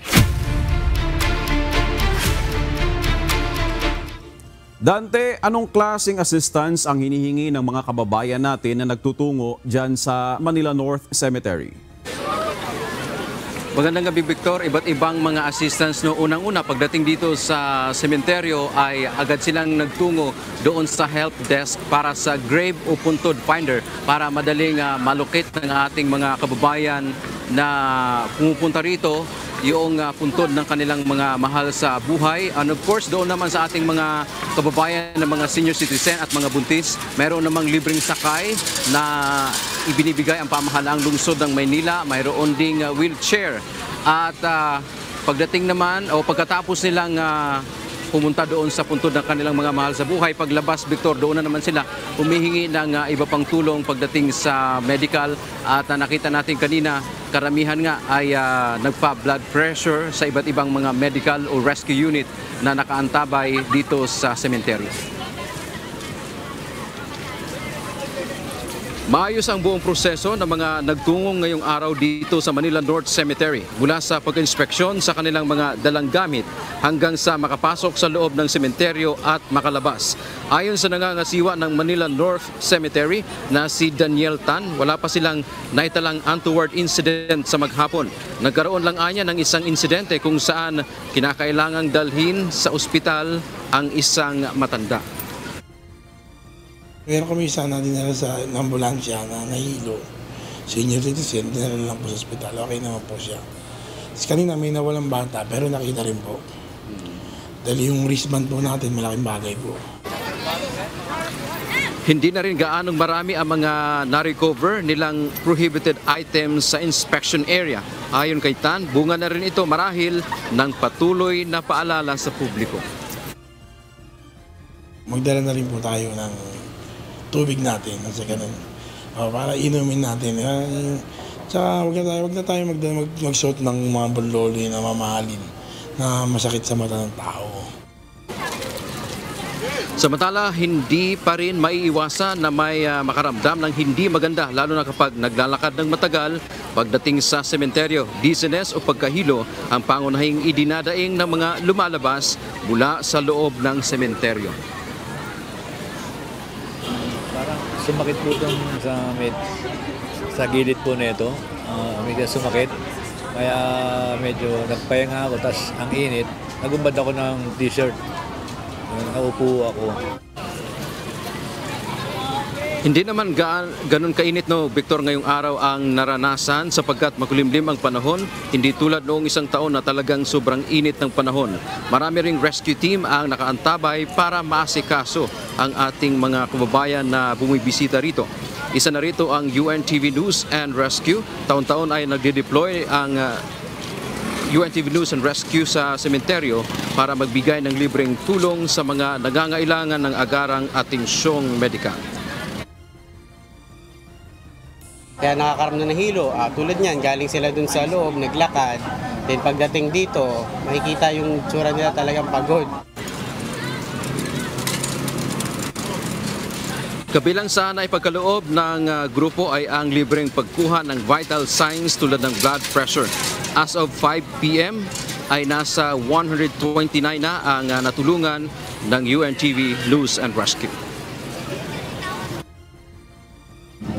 S11: Dante, anong klaseng assistance ang hinihingi ng mga kababayan natin na nagtutungo dyan sa Manila North Cemetery?
S3: Magandang gabi, Victor. Iba't ibang mga assistance no. Unang-una, pagdating dito sa sementeryo ay agad silang nagtungo doon sa help desk para sa grave o puntod finder para madaling malocate ng ating mga kababayan na pumupunta rito yung puntod ng kanilang mga mahal sa buhay. And of course, doon naman sa ating mga kababayan na mga senior citizen at mga buntis, mayroon namang libreng sakay na ibinibigay ang pamahalaang lungsod ng Maynila. Mayroon ding wheelchair. At pagdating naman o pagkatapos nilang pumunta doon sa puntod ng kanilang mga mahal sa buhay, paglabas, Victor, doon na naman sila humihingi ng iba pang tulong pagdating sa medical. At nakita natin kanina, karamihan nga ay nagpa-blood pressure sa iba't ibang mga medical o rescue unit na nakaantabay dito sa cemetery. Maayos ang buong proseso ng mga nagtungong ngayong araw dito sa Manila North Cemetery, mula sa pag-inspeksyon sa kanilang mga dalang gamit hanggang sa makapasok sa loob ng sementeryo at makalabas. Ayon sa nangangasiwa ng Manila North Cemetery na si Daniel Tan, wala pa silang naitalang untoward incident sa maghapon. Nagkaroon lang anya ng isang insidente kung saan kinakailangang dalhin sa ospital ang isang matanda.
S7: Meron kami sana dinala sa ambulansya na nahilo. Senior citizen, dinala lang po sa ospital. Okay naman po siya. Kasi kanina may nawalang bata pero nakita rin po. Dahil yung wristband po natin, malaking bagay po.
S3: Hindi na rin gaanong marami ang mga na-recover nilang prohibited items sa inspection area. Ayon kay Tan, bunga na rin ito marahil ng patuloy na paalala sa publiko.
S7: Magdala na rin po tayo ng tubig natin kasi ganun. Para inumin natin. Tsaka wag na tayo magsuot ng mga buloli na mamahalin na masakit sa mata ng tao.
S3: Samantala, hindi pa rin maiiwasan na may makaramdam ng hindi maganda, lalo na kapag naglalakad ng matagal pagdating sa sementeryo. Dizziness o pagkahilo ang pangunahing idinadaing ng mga lumalabas mula sa loob ng sementeryo.
S13: Sumakit po itong sa gilid po nito. Medyo sumakit. Kaya medyo nagpahinga ako. Tapos ang init, nagumbad ako ng t-shirt. Naupo ako.
S3: Hindi naman ganun kainit no, Victor, ngayong araw ang naranasan sapagkat makulimlim ang panahon. Hindi tulad noong isang taon na talagang sobrang init ng panahon. Marami ring rescue team ang nakaantabay para maasikaso ang ating mga kababayan na bumibisita rito. Isa na rito ang UNTV News and Rescue. Taon-taon ay nagde-deploy ang UNTV News and Rescue sa sementeryo para magbigay ng libreng tulong sa mga nangangailangan ng agarang atensyong medikal.
S24: Kaya nakakaramdam ng hilo. Tulad niyan, galing sila dun sa loob, naglakad. Then pagdating dito, makikita yung tsura nila talagang pagod.
S3: Kabilang sana ay pagkaloob ng grupo ay ang libreng pagkuha ng vital signs tulad ng blood pressure. As of 5 p.m. ay nasa 129 na ang natulungan ng UNTV News and Rescue.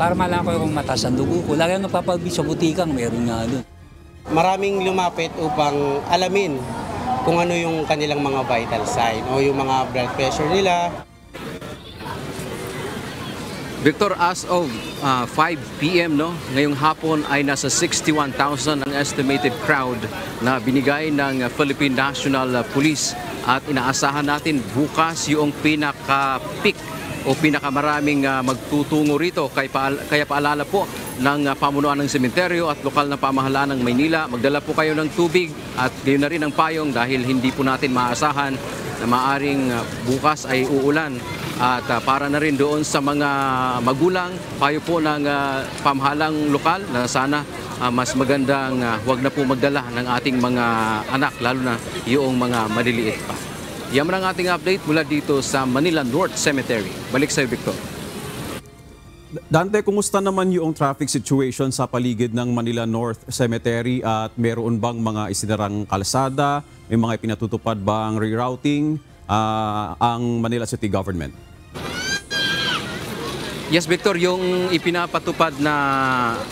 S25: Para malaman ko kung mataas ang dugo ko. Lagi ang napapagbi sa butikang, meron nga doon.
S24: Maraming lumapit upang alamin kung ano yung kanilang mga vital sign o yung mga blood pressure nila.
S3: Victor, as of 5 p.m. Ngayong hapon ay nasa 61,000 ang estimated crowd na binigay ng Philippine National Police at inaasahan natin bukas yung pinaka-peak o pinakamaraming magtutungo rito. Kaya paalala po ng pamunuan ng sementeryo at lokal na pamahalaan ng Maynila, magdala po kayo ng tubig at gayon na rin ang payong dahil hindi po natin maasahan na maaring bukas ay uulan. At para na rin doon sa mga magulang, payo po ng pamahalang lokal na sana mas magandang huwag na po magdala ng ating mga anak, lalo na yung mga maliliit pa. Yan ang ating update mula dito sa Manila North Cemetery. Balik sa Victor.
S11: Dante, kumusta naman yung traffic situation sa paligid ng Manila North Cemetery at meron bang mga isinarang kalsada? May mga ipinatutupad bang rerouting ang Manila City Government?
S3: Yes, Victor, yung ipinapatupad na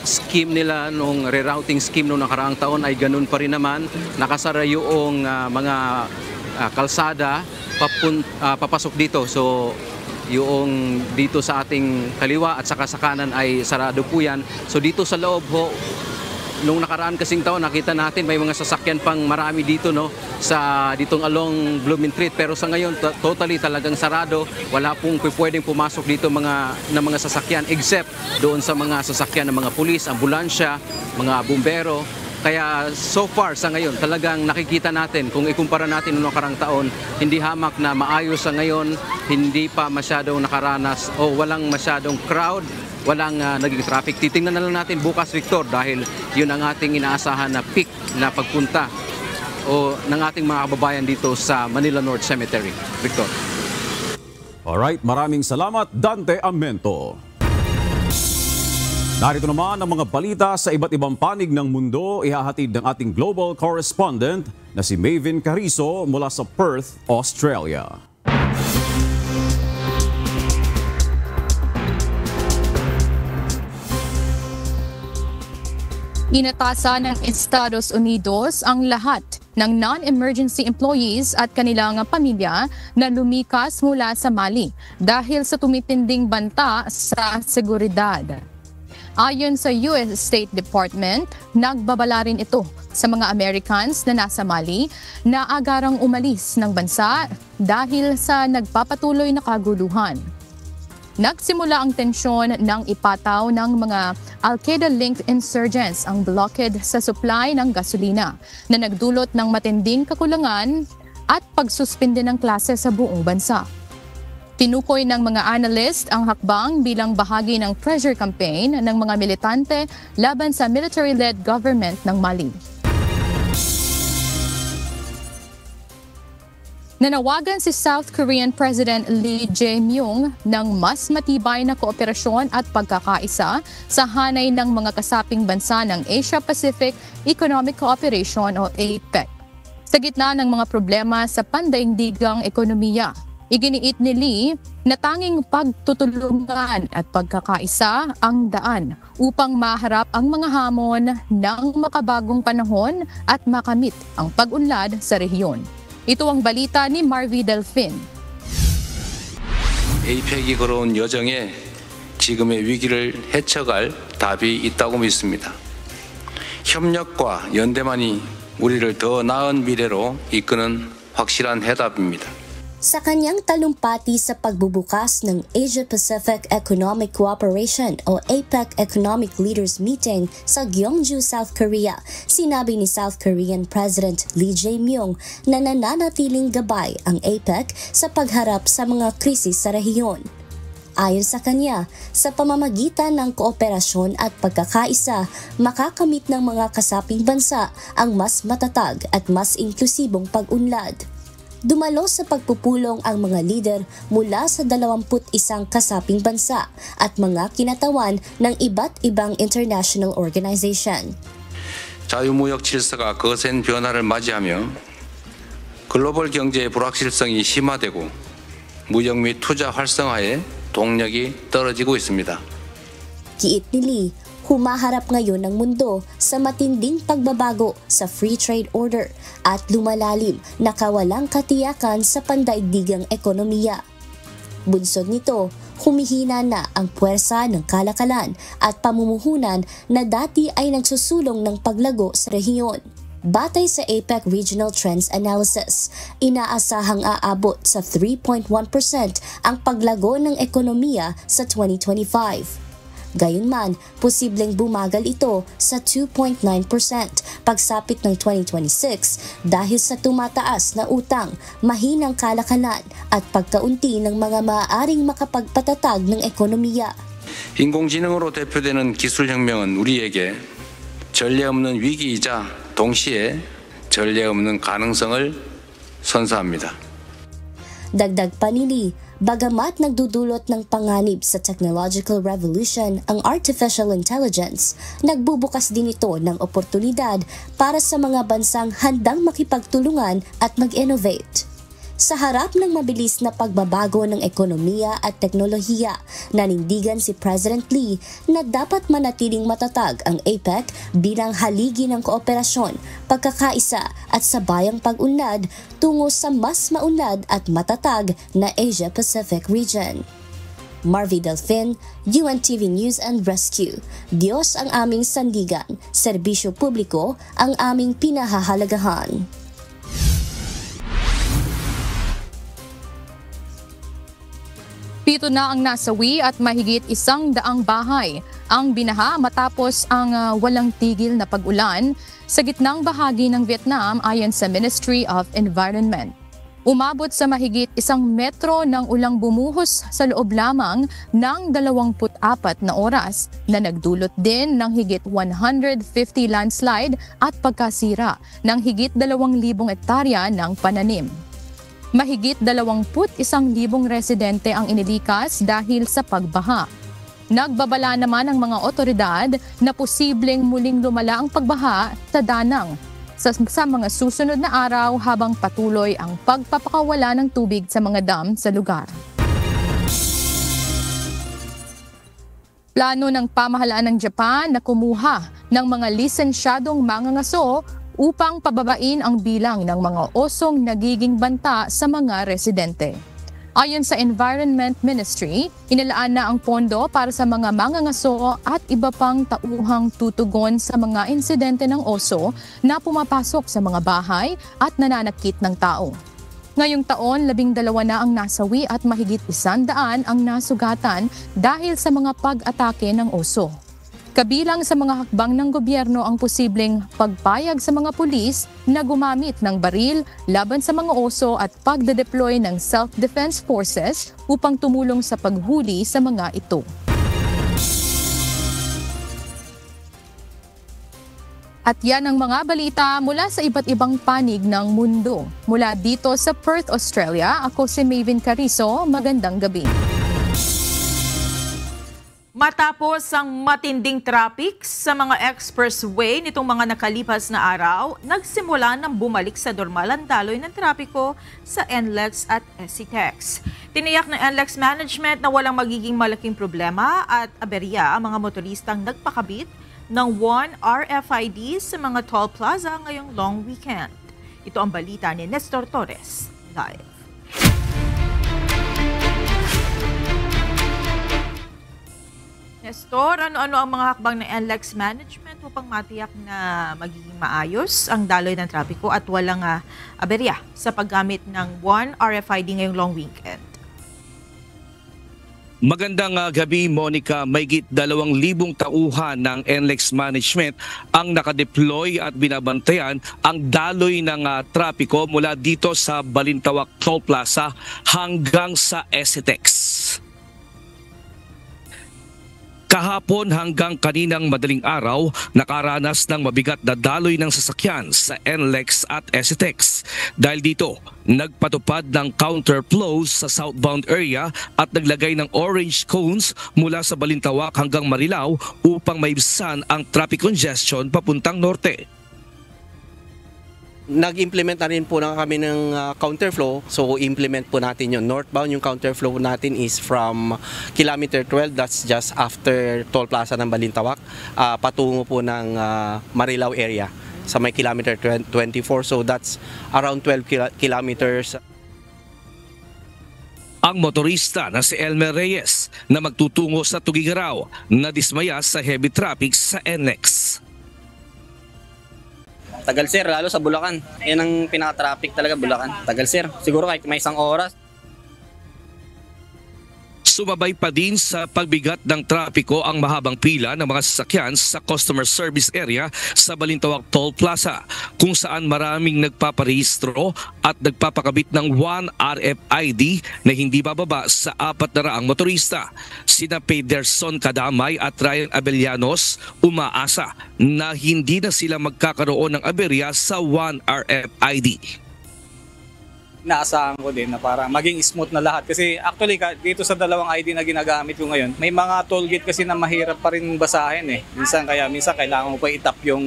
S3: scheme nila, nung rerouting scheme noong nakaraang taon ay ganun pa rin naman. Nakasara yung mga kalsada papasok dito. So yung dito sa ating kaliwa at saka sa kanan ay sarado po yan. So dito sa loob ho, nung nakaraan kasing taon nakita natin may mga sasakyan pang marami dito, no, sa ditong along Blooming Street, pero sa ngayon totally talagang sarado. Wala pong pwedeng pumasok dito mga sasakyan except doon sa mga sasakyan ng mga pulis, ambulansya, mga bumbero. Kaya so far sa ngayon talagang nakikita natin, kung ikumpara natin noong nakarang taon, hindi hamak na maayos sa ngayon, hindi pa masyadong nakaranas o walang masyadong crowd, walang naging traffic. Titingnan na lang natin bukas, Victor, dahil yun ang ating inaasahan na peak na pagpunta o ng ating mga kababayan dito sa Manila North Cemetery. Victor.
S11: Alright, maraming salamat, Dante Amento. Narito naman ang mga balita sa iba't ibang panig ng mundo, ihahatid ng ating global correspondent na si Maven Carrizo mula sa Perth, Australia.
S2: Inatasan ng Estados Unidos ang lahat ng non-emergency employees at kanilang pamilya na lumikas mula sa Mali dahil sa tumitinding banta sa seguridad. Ayon sa US State Department, nagbabala rin ito sa mga Americans na nasa Mali na agarang umalis ng bansa dahil sa nagpapatuloy na kaguluhan. Nagsimula ang tensyon ng ipataw ng mga Al-Qaeda-linked insurgents ang blockade sa supply ng gasolina na nagdulot ng matinding kakulangan at pagsuspinde ng klase sa buong bansa. Tinukoy ng mga analyst ang hakbang bilang bahagi ng pressure campaign ng mga militante laban sa military-led government ng Mali. Nanawagan si South Korean President Lee Jae-myung ng mas matibay na kooperasyon at pagkakaisa sa hanay ng mga kasaping bansa ng Asia-Pacific Economic Cooperation o APEC. Sa gitna ng mga problema sa pandaigdigang ekonomiya, iginiit ni Lee na tanging pagtutulungan at pagkakaisa ang daan upang maharap ang mga hamon ng makabagong panahon at makamit ang pag-unlad sa rehiyon. Ito ang balita ni Marvy Delfin.
S21: APEC이 걸어온 여정에 지금의 위기를 헤쳐갈 답이 있다고 믿습니다. 협력과 연대만이 우리를 더 나은 미래로 이끄는 확실한 해답입니다.
S4: Sa kanyang talumpati sa pagbubukas ng Asia-Pacific Economic Cooperation o APEC Economic Leaders Meeting sa Gyeongju, South Korea, sinabi ni South Korean President Lee Jae-myung na nananatiling gabay ang APEC sa pagharap sa mga krisis sa rehiyon. Ayon sa kanya, sa pamamagitan ng kooperasyon at pagkakaisa, makakamit ng mga kasaping bansa ang mas matatag at mas inklusibong pag-unlad. Dumalo sa pagpupulong ang mga lider mula sa 21 kasaping bansa at mga kinatawan ng iba't ibang international organization.
S21: 자유무역 질서가 거센 변화를 맞이하며 글로벌 경제의 불확실성이 심화되고 무역 및 투자 활성화에 동력이 떨어지고 있습니다.
S4: Giit ni Lee, humaharap ngayon ang mundo sa matinding pagbabago sa free trade order at lumalalim na kawalang katiyakan sa pandaigdigang ekonomiya. Bunsod nito, humihina na ang puwersa ng kalakalan at pamumuhunan na dati ay nagsusulong ng paglago sa rehiyon. Batay sa APEC Regional Trends Analysis, inaasahang aabot sa 3.1% ang paglago ng ekonomiya sa 2025. Gayunman, posibleng bumagal ito sa 2.9% pagsapit ng 2026 dahil sa tumataas na utang, mahinang kalakalan at pagkaunti ng mga maaaring makapagpatatag ng ekonomiya.
S21: 인공지능으로 대표되는 기술혁명은 우리에게 전례 없는 위기이자 동시에 전례 없는 가능성을 선사합니다.
S4: Dagdag pa ni Lee, bagamat nagdudulot ng panganib sa technological revolution ang artificial intelligence, nagbubukas din ito ng oportunidad para sa mga bansang handang makipagtulungan at mag-innovate. Sa harap ng mabilis na pagbabago ng ekonomiya at teknolohiya, nanindigan si President Lee na dapat manatiling matatag ang APEC bilang haligi ng kooperasyon, pagkakaisa at sabayang pag-unlad tungo sa mas maunlad at matatag na Asia-Pacific region. Marvy Delfin, UNTV News and Rescue. Diyos ang aming sandigan, serbisyo publiko ang aming pinahahalagahan.
S16: Pito na ang nasawi at mahigit 100 bahay ang binaha matapos ang walang tigil na pag-ulan sa gitnang bahagi ng Vietnam ayon sa Ministry of Environment. Umabot sa mahigit 1 metro ng ulang bumuhos sa loob lamang ng 24 na oras na nagdulot din ng higit 150 landslide at pagkasira ng higit 2,000 hektarya ng pananim. Mahigit 21,000 residente ang inilikas dahil sa pagbaha. Nagbabala naman ang mga otoridad na posibleng muling lumala ang pagbaha sa Danang sa mga susunod na araw habang patuloy ang pagpapakawala ng tubig sa mga dam sa lugar. Plano ng pamahalaan ng Japan na kumuha ng mga lisensyadong mangangaso upang pababain ang bilang ng mga osong nagiging banta sa mga residente. Ayon sa Environment Ministry, inilaan na ang pondo para sa mga mangangaso at iba pang tauhang tutugon sa mga insidente ng oso na pumapasok sa mga bahay at nananakit ng tao. Ngayong taon, 12 na ang nasawi at mahigit 100 ang nasugatan dahil sa mga pag-atake ng oso. Kabilang sa mga hakbang ng gobyerno ang posibleng pagpayag sa mga pulis na gumamit ng baril laban sa mga oso at pagde-deploy ng self-defense forces upang tumulong sa paghuli sa mga ito. At yan ang mga balita mula sa iba't ibang panig ng mundo. Mula dito sa Perth, Australia, ako si Maven Carizo. Magandang gabi.
S12: Matapos ang matinding traffic sa mga expressway nitong mga nakalipas na araw, nagsimula ng bumalik sa normal ang daloy ng trapiko sa NLEX at SCTEX. Tiniyak ng NLEX management na walang magiging malaking problema at aberya ang mga motoristang nagpakabit ng 1 RFID sa mga toll plaza ngayong long weekend. Ito ang balita ni Nestor Torres, live. Nestor, ano-ano ang mga hakbang ng NLEX management upang matiyak na magiging maayos ang daloy ng trapiko at walang aberya sa paggamit ng 1 RFID ngayong long weekend?
S17: Magandang gabi, Monica. Mahigit 2,000 tauhan ng NLEX management ang nakadeploy at binabantayan ang daloy ng trapiko mula dito sa Balintawak Toll Plaza hanggang sa SCTEX. Kahapon hanggang kaninang madaling araw, nakaranas ng mabigat na daloy ng sasakyan sa NLEX at SCTEX. Dahil dito, nagpatupad ng counterflows sa southbound area at naglagay ng orange cones mula sa Balintawak hanggang Marilao upang maibsan ang traffic congestion papuntang norte.
S24: Nag-implement na rin po na kami ng counterflow, so implement po natin yun. Northbound yung counterflow natin is from kilometer 12, that's just after toll plaza ng Balintawak, patungo po ng Marilao area sa may kilometer 24, so that's around 12 kilometers.
S17: Ang motorista na si Elmer Reyes na magtutungo sa Tugigaraw na dismaya sa heavy traffic sa NLEX.
S1: Tagal sir, lalo sa Bulacan. Yan ang pinaka-traffic talaga, Bulacan. Tagal sir, siguro kahit may 1 oras.
S17: Sumabay pa din sa pagbigat ng trapiko ang mahabang pila ng mga sasakyan sa customer service area sa Balintawak Toll Plaza, kung saan maraming nagpaparehistro at nagpapakabit ng 1 RFID na hindi bababa sa 400 motorista. Sina Pederson Kadamay at Ryan Abellanos umaasa na hindi na sila magkakaroon ng aberya sa 1 RFID.
S15: Inaasahan ko din na para maging smooth na lahat. Kasi actually dito sa 2 ID na ginagamit ko ngayon, may mga toll gate kasi na mahirap pa rin basahin eh. Minsan kailangan mo pa itap yung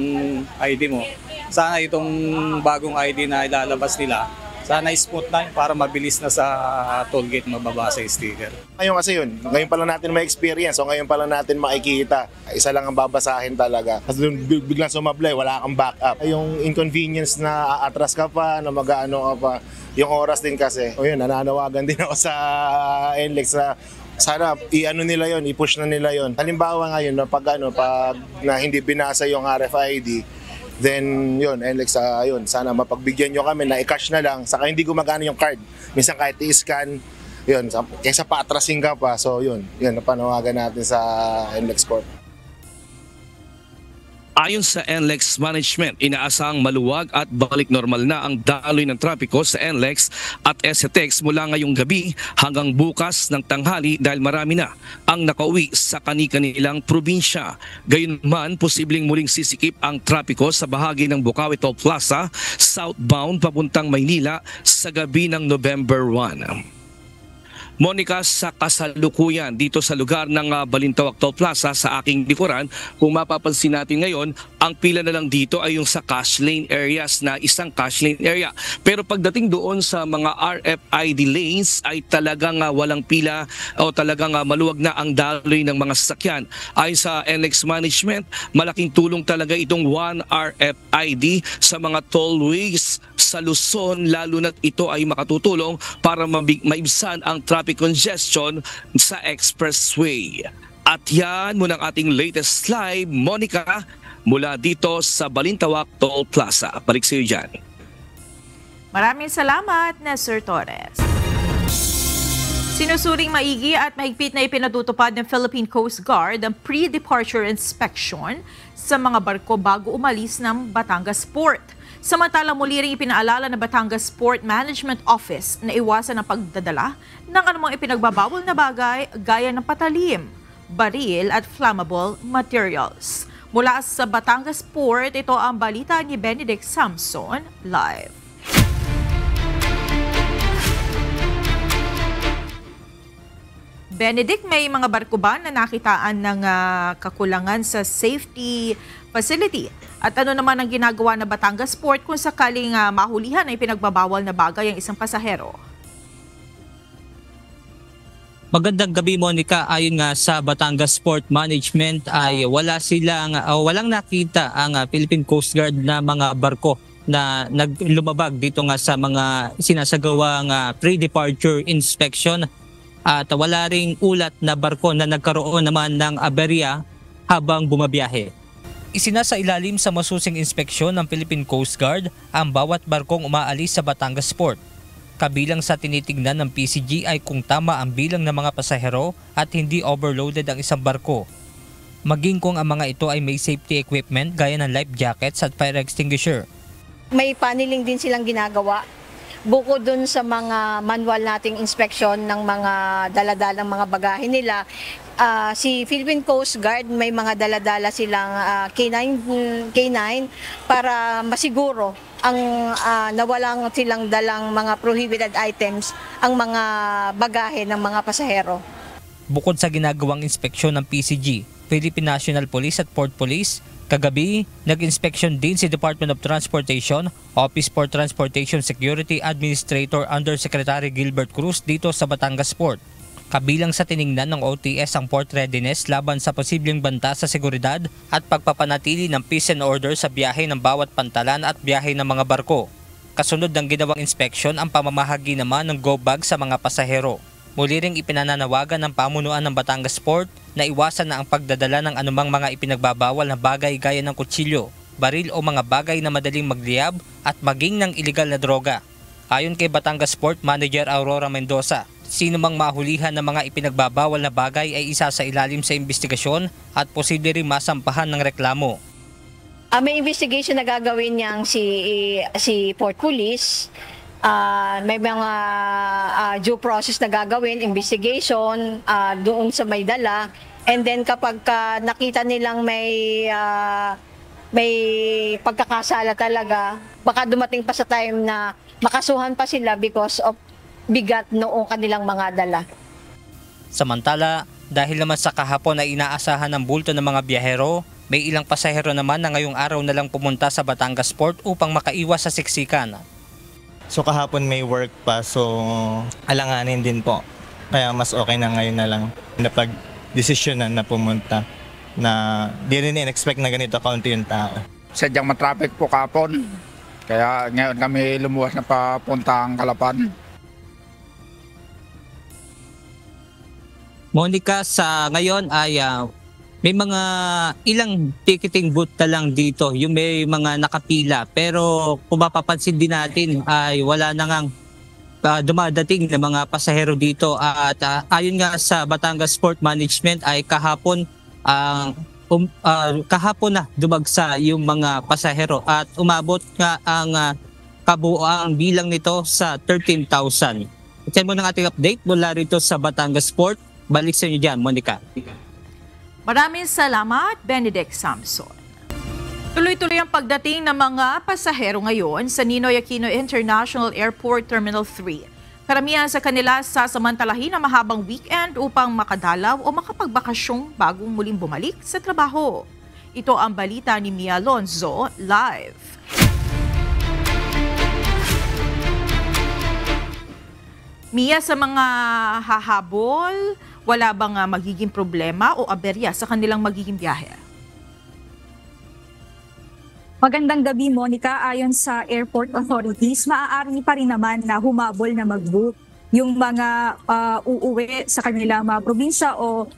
S15: ID mo. Sana itong bagong ID na ilalabas nila, sana smooth na para mabilis na sa toll gate mababasa yung sticker.
S18: Ngayon kasi ngayon pa lang natin ma-experience o ngayon pa lang natin makikita. Isa lang ang babasahin talaga. Kasi biglang sumablay, wala kang backup. Yung inconvenience na aatras ka pa, na mag-ano ka pa, yung oras din kasi. O yun, nananawagan din ako sa NLEX na sana i-ano nila yon, i-push na nila yon. Halimbawa ngayon na pag na hindi binasa yung RFID, then yun, NLEX, yun, sana mapagbigyan nyo kami na i-cash na lang, saka hindi gumagana yung card. Minsan kahit i-scan, yun, kaysa paatrasin ka pa. So yun, napanawagan natin sa NLEX Corp.
S17: Ayon sa NLEX Management, inaasahang maluwag at balik normal na ang daloy ng trapiko sa NLEX at SCTEX mula ngayong gabi hanggang bukas ng tanghali dahil marami na ang nakauwi sa kani-kanilang probinsya. Gayunman, posibleng muling sisikip ang trapiko sa bahagi ng Bukawi Toll Plaza, southbound papuntang Maynila sa gabi ng November 1. Monica, sa kasalukuyan dito sa lugar ng Balintawak Toll Plaza sa aking likuran, kung mapapansin natin ngayon, ang pila na lang dito ay yung sa cash lane areas na isang cash lane area. Pero pagdating doon sa mga RFID lanes ay talagang walang pila o talagang maluwag na ang daloy ng mga sasakyan. Ayon sa NLEX Management, malaking tulong talaga itong 1 RFID sa mga tollways sa Luzon, lalo na't ito ay makatutulong para maibsan ang traffic congestion sa expressway. At yan muna ang ating latest live, Monica, mula dito sa Balintawak Toll Plaza. Balik sa iyo dyan.
S12: Maraming salamat na Sir Torres. Sinusuring maigi at mahigpit na ipinatutupad ng Philippine Coast Guard ang pre-departure inspection sa mga barko bago umalis ng Batangas Port. Samantala, muli ring ipinaalala ng Batangas Port Management Office na iwasan ang pagdadala ng anumang ipinagbabawal na bagay gaya ng patalim, baril at flammable materials. Mula sa Batangas Port, ito ang balita ni Benedict Samson live. Benedict, may mga barko ba na nakitaan ng kakulangan sa safety facility? At ano naman ang ginagawa ng Batangas Port kung sakaling mahulihan ay pinagbabawal na bagay ang isang pasahero?
S19: Magandang gabi, Monica. Ayon nga sa Batangas Port Management ay walang nakita ang Philippine Coast Guard na mga barko na lumabag dito nga sa mga sinasagawang pre-departure inspection. At wala ring ulat na barko na nagkaroon naman ng aberya habang bumabiyahe. Isinasailalim sa masusing inspeksyon ng Philippine Coast Guard ang bawat barkong umaalis sa Batangas Port. Kabilang sa tinitignan ng PCG ay kung tama ang bilang ng mga pasahero at hindi overloaded ang isang barko. Maging kung ang mga ito ay may safety equipment gaya ng life jackets at fire extinguisher.
S20: May paneling din silang ginagawa. Bukod dun sa mga manual nating inspeksyon ng mga daladalang mga bagahe nila, si Philippine Coast Guard may mga daladala silang K9 para masiguro ang nawalang silang dalang mga prohibited items ang mga bagahe ng mga pasahero.
S19: Bukod sa ginagawang inspeksyon ng PCG, Philippine National Police at Port Police, kagabi, nag-inspeksyon din si Department of Transportation, Office for Transportation Security Administrator Undersecretary Gilbert Cruz dito sa Batangas Port. Kabilang sa tiningnan ng OTS ang port readiness laban sa posibleng banta sa seguridad at pagpapanatili ng peace and order sa biyahe ng bawat pantalan at biyahe ng mga barko. Kasunod ng ginawang inspeksyon ang pamamahagi naman ng go bag sa mga pasahero. Muli ring ipinananawagan ng pamunuan ng Batangas Port na iwasan na ang pagdadala ng anumang mga ipinagbabawal na bagay gaya ng kutsilyo, baril o mga bagay na madaling magliyab at maging ng ilegal na droga. Ayon kay Batangas Port Manager Aurora Mendoza, sino mang mahulihan ng mga ipinagbabawal na bagay ay isa sa ilalim sa investigasyon at posible rin masampahan ng reklamo.
S20: May investigation na gagawin niyang si Port Police. May mga due process na gagawin, investigation doon sa may dala. And then kapag nakita nilang may pagkakasala talaga, baka dumating pa sa time na makasuhan pa sila because of bigat noong kanilang mga dala.
S19: Samantala, dahil naman sa kahapon ay inaasahan ng bulto ng mga biyahero, may ilang pasahero naman na ngayong araw na lang pumunta sa Batangas Port upang makaiwas sa siksikan.
S8: So kahapon may work pa, so alanganin din po. Kaya mas okay na ngayon na lang napag-desisyonan na pumunta na di rin in-expect na ganito kaunti yung tao.
S9: Sadyang matraffic po kahapon, kaya ngayon kami lumuwas na papuntang Calapan.
S19: Monica, sa ngayon ay may mga ilang ticketing booth na lang dito, yung may mga nakapila. Pero kung mapapansin din natin ay wala na ngang dumadating na mga pasahero dito. At ayon nga sa Batangas Port Management ay kahapon na dumagsa yung mga pasahero at umabot nga ang kabuoang bilang nito sa 13,000. Ito mo ng ating update mula rito sa Batangas Port. Balik sa inyo dyan, Monica.
S12: Maraming salamat, Benedict Samson. Tuloy-tuloy ang pagdating ng mga pasahero ngayon sa Ninoy Aquino International Airport Terminal 3. Karamihan sa kanila sasamantalahin ang mahabang weekend upang makadalaw o makapagbakasyong bagong muling bumalik sa trabaho. Ito ang balita ni Mia Alonzo live. Mia, sa mga hahabol, wala bang magiging problema o aberya sa kanilang magiging biyahe?
S10: Magandang gabi, Monica. Ayon sa airport authorities, maaari pa rin naman na humabol na mag-book yung mga uuwi sa kanilang mga probinsya o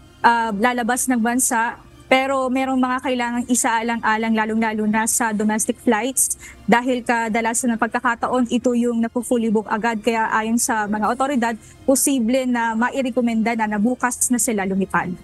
S10: lalabas ng bansa. Pero merong mga kailangang isaalang-alang lalong-lalo na sa domestic flights dahil kadalasan ng pagkakataon ito yung napu-fully book agad. Kaya ayon sa mga otoridad, posible na mairekomenda na bukas na sila lumipad.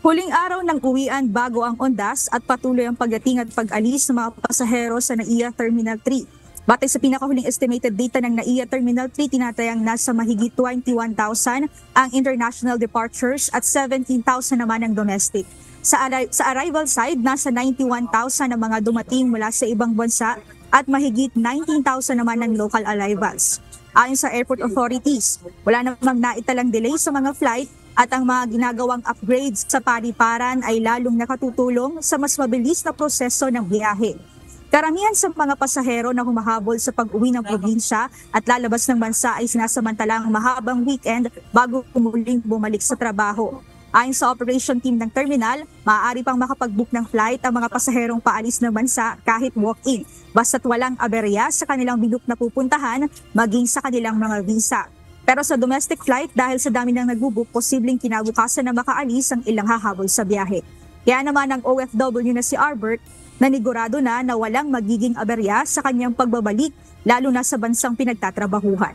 S10: Huling araw ng uwian bago ang ondas at patuloy ang pagdating at pag-alis ng mga pasahero sa NAIA Terminal 3. Batay sa pinakahuling estimated data ng NAIA Terminal 3, tinatayang nasa mahigit 21,000 ang international departures at 17,000 naman ang domestic. Sa arrival side, nasa 91,000 ang mga dumating mula sa ibang bansa at mahigit 19,000 naman ang local arrivals. Ayon sa airport authorities, wala namang naitalang delay sa mga flight at ang mga ginagawang upgrades sa paliparan ay lalong nakatutulong sa mas mabilis na proseso ng biyahe. Karamihan sa mga pasahero na humahabol sa pag-uwi ng probinsya at lalabas ng bansa ay sinasamantalang mahabang weekend bago muling bumalik sa trabaho. Ayon sa operation team ng terminal, maaari pang makapag-book ng flight ang mga pasaherong paalis ng bansa kahit walk-in, basta't walang aberya sa kanilang binook na pupuntahan maging sa kanilang mga visa. Pero sa domestic flight, dahil sa dami ng nagbubook, posibleng kinabukasan na makaalis ang ilang hahabol sa biyahe. Kaya naman ang OFW na si Albert, nanigurado na walang magiging aberya sa kanyang pagbabalik, lalo na sa bansang pinagtatrabahuhan.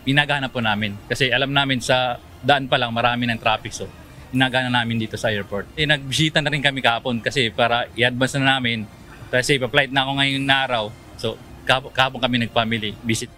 S22: Inagana po namin kasi alam namin sa daan pa lang marami ng traffic, so inagana namin dito sa airport. Nagbisita na rin kami kahapon kasi para i-advance na namin kasi pa-flight na ako ngayong araw, so kahapon kami nag-family visit.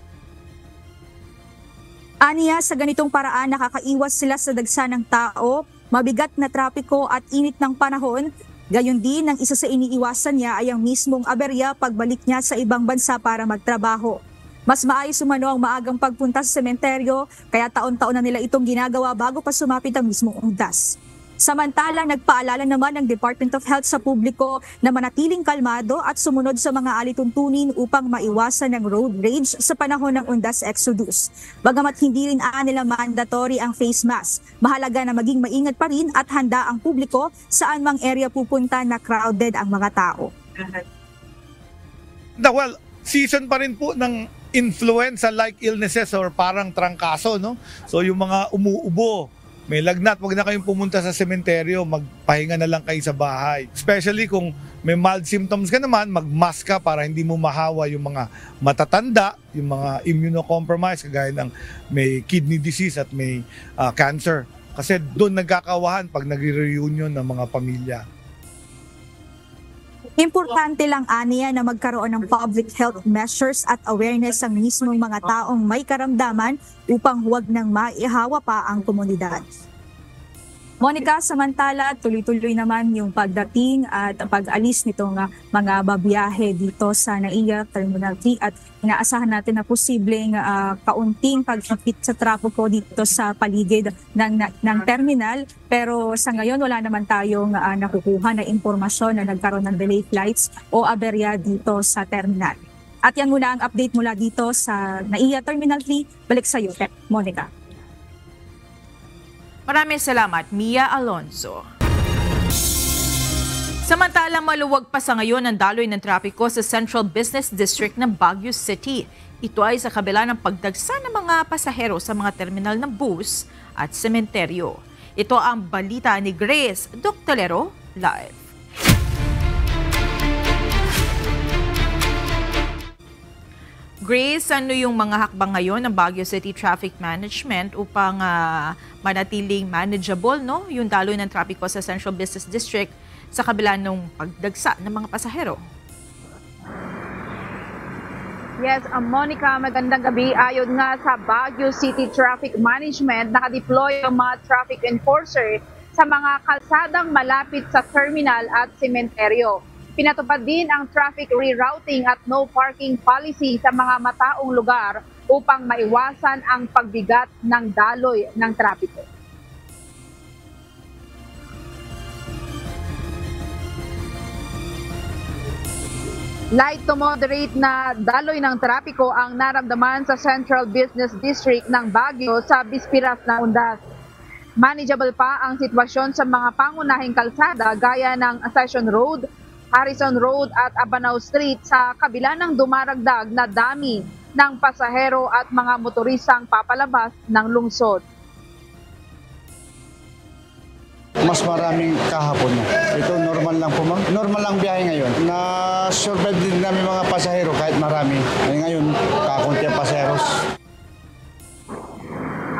S10: Aniya, sa ganitong paraan nakakaiwas sila sa dagsa ng tao, mabigat na trapiko at init ng panahon. Gayon din, ang isa sa iniiwasan niya ay ang mismong aberya pagbalik niya sa ibang bansa para magtrabaho. Mas maayos umano ang maagang pagpunta sa sementeryo, kaya taon-taon na nila itong ginagawa bago pa sumapit ang mismong ondas. Samantala, nagpaalala naman ng Department of Health sa publiko na manatiling kalmado at sumunod sa mga alituntunin upang maiwasan ang road rage sa panahon ng undas exodus. Bagamat hindi rin nila mandatory ang face mask, mahalaga na maging maingat pa rin at handa ang publiko saan mang area pupunta na crowded ang mga tao.
S23: Well, season pa rin po ng influenza-like illnesses or parang trangkaso, no? So yung mga umuubo, may lagnat, wag na kayong pumunta sa sementeryo, magpahinga na lang kayo sa bahay. Especially kung may mild symptoms ka naman, mag-mask ka para hindi mo mahawa yung mga matatanda, yung mga immunocompromised, kagaya ng may kidney disease at may cancer. Kasi doon nagkakawahan pag nagre-reunion ng mga pamilya.
S10: Importante lang aniya na magkaroon ng public health measures at awareness ang mismong mga taong may karamdaman upang huwag nang maihawa pa ang komunidad. Monica, samantala tuloy-tuloy naman yung pagdating at pag-alis nitong mga babiyahe dito sa NAIA Terminal 3 at inaasahan natin na posibleng kaunting paghigpit sa trapiko dito sa paligid ng terminal. Pero sa ngayon wala naman tayong nakukuha na impormasyon na nagkaroon ng delayed flights o aberya dito sa terminal. At yan muna ang update mula dito sa NAIA Terminal 3. Balik sa iyo, Monica.
S12: Maraming salamat, Mia Alonzo. Samantalang maluwag pa sa ngayon ang daloy ng trapiko sa Central Business District ng Baguio City. Ito ay sa kabila ng pagdagsa ng mga pasahero sa mga terminal ng bus at sementeryo. Ito ang balita ni Grace Doctolero live. Grace, ano yung mga hakbang ngayon ng Baguio City Traffic Management upang manatiling manageable yung daloy ng trapiko sa Central Business District sa kabila ng pagdagsa ng mga pasahero?
S5: Yes, Monica, magandang gabi. Ayon nga sa Baguio City Traffic Management, nakadeploy ang mga traffic enforcer sa mga kalsadang malapit sa terminal at sementeryo. Pinatupad din ang traffic rerouting at no parking policy sa mga mataong lugar upang maiwasan ang pagbigat ng daloy ng trapiko. Light to moderate na daloy ng trapiko ang naramdaman sa Central Business District ng Baguio sa bispiras ng Undas. Manageable pa ang sitwasyon sa mga pangunahing kalsada gaya ng Session Road, Harrison Road at Abanao Street sa kabila ng dumaragdag na dami ng pasahero at mga motoristang papalabas ng lungsod.
S6: Mas maraming kahapon na. Ito normal lang po ma'am. Normal lang biyahe ngayon. Na-survive din namin mga pasahero kahit marami. Ngayon, kakunti ang pasaheros.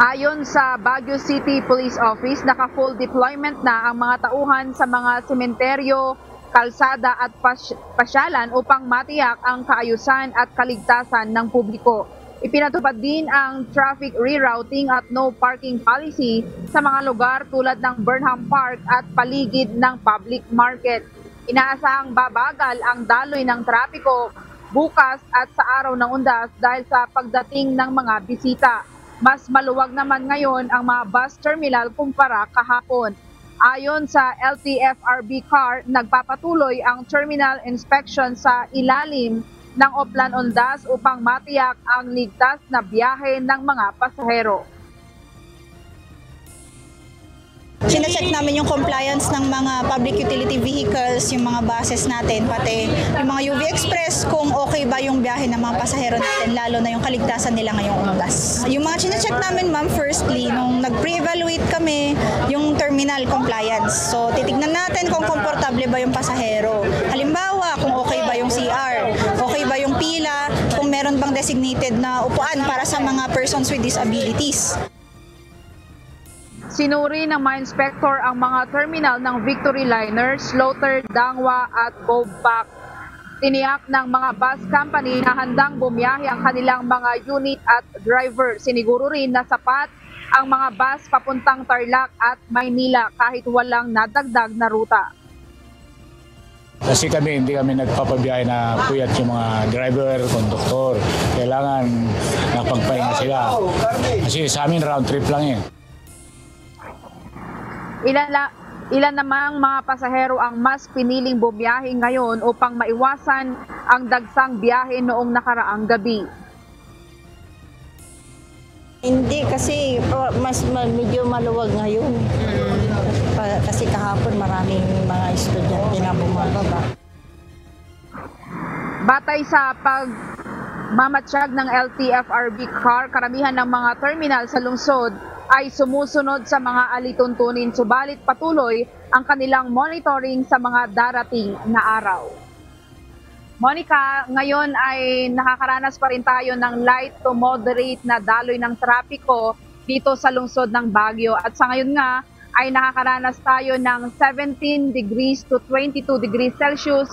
S5: Ayon sa Baguio City Police Office, naka-full deployment na ang mga tauhan sa mga sementeryo, kalsada at pasyalan upang matiyak ang kaayusan at kaligtasan ng publiko. Ipinatupad din ang traffic rerouting at no parking policy sa mga lugar tulad ng Burnham Park at paligid ng public market. Inaasahang babagal ang daloy ng trapiko bukas at sa araw ng Undas dahil sa pagdating ng mga bisita. Mas maluwag naman ngayon ang mga bus terminal kumpara kahapon. Ayon sa LTFRB CAR, nagpapatuloy ang terminal inspection sa ilalim ng Oplan Undas upang matiyak ang ligtas na biyahe ng mga pasahero.
S7: Sina-check namin yung compliance ng mga public utility vehicles, yung mga buses natin, pati yung mga UV Express, kung okay ba yung biyahe ng mga pasahero natin, lalo na yung kaligtasan nila ngayong Undas. Yung mga sina-check namin, ma'am, firstly, nung nag-pre-evaluate kami, yung terminal compliance. So, titignan natin kung komportable ba yung pasahero. Halimbawa, kung okay ba yung CR, okay ba yung pila, kung meron bang designated na upuan para sa mga persons with disabilities.
S5: Sinuri ng mga inspector ang mga terminal ng Victory Liner, Slaughter, Dangwa at Goldback. Tiniyak ng mga bus company na handang bumiyahe ang kanilang mga unit at driver. Siniguro rin na sapat ang mga bus papuntang Tarlac at Maynila kahit walang nadagdag na ruta.
S13: Kasi hindi kami nagpapabiyahe na puyat yung mga driver, konduktor. Kailangan napagpahinga sila. Kasi sa amin round trip lang eh.
S5: Ilan namang mga pasahero ang mas piniling bumiyahe ngayon upang maiwasan ang dagsang biyahe noong nakaraang gabi.
S7: Hindi kasi medyo maluwag ngayon. Kasi kahapon maraming mga estudyante na bumababa.
S5: Batay sa pagmamatsyag ng LTFRB CAR, karamihan ng mga terminal sa lungsod ay sumusunod sa mga alituntunin, subalit patuloy ang kanilang monitoring sa mga darating na araw. Monica, ngayon ay nakakaranas pa rin tayo ng light to moderate na daloy ng trapiko dito sa lungsod ng Baguio. At sa ngayon nga ay nakakaranas tayo ng 17 degrees to 22 degrees Celsius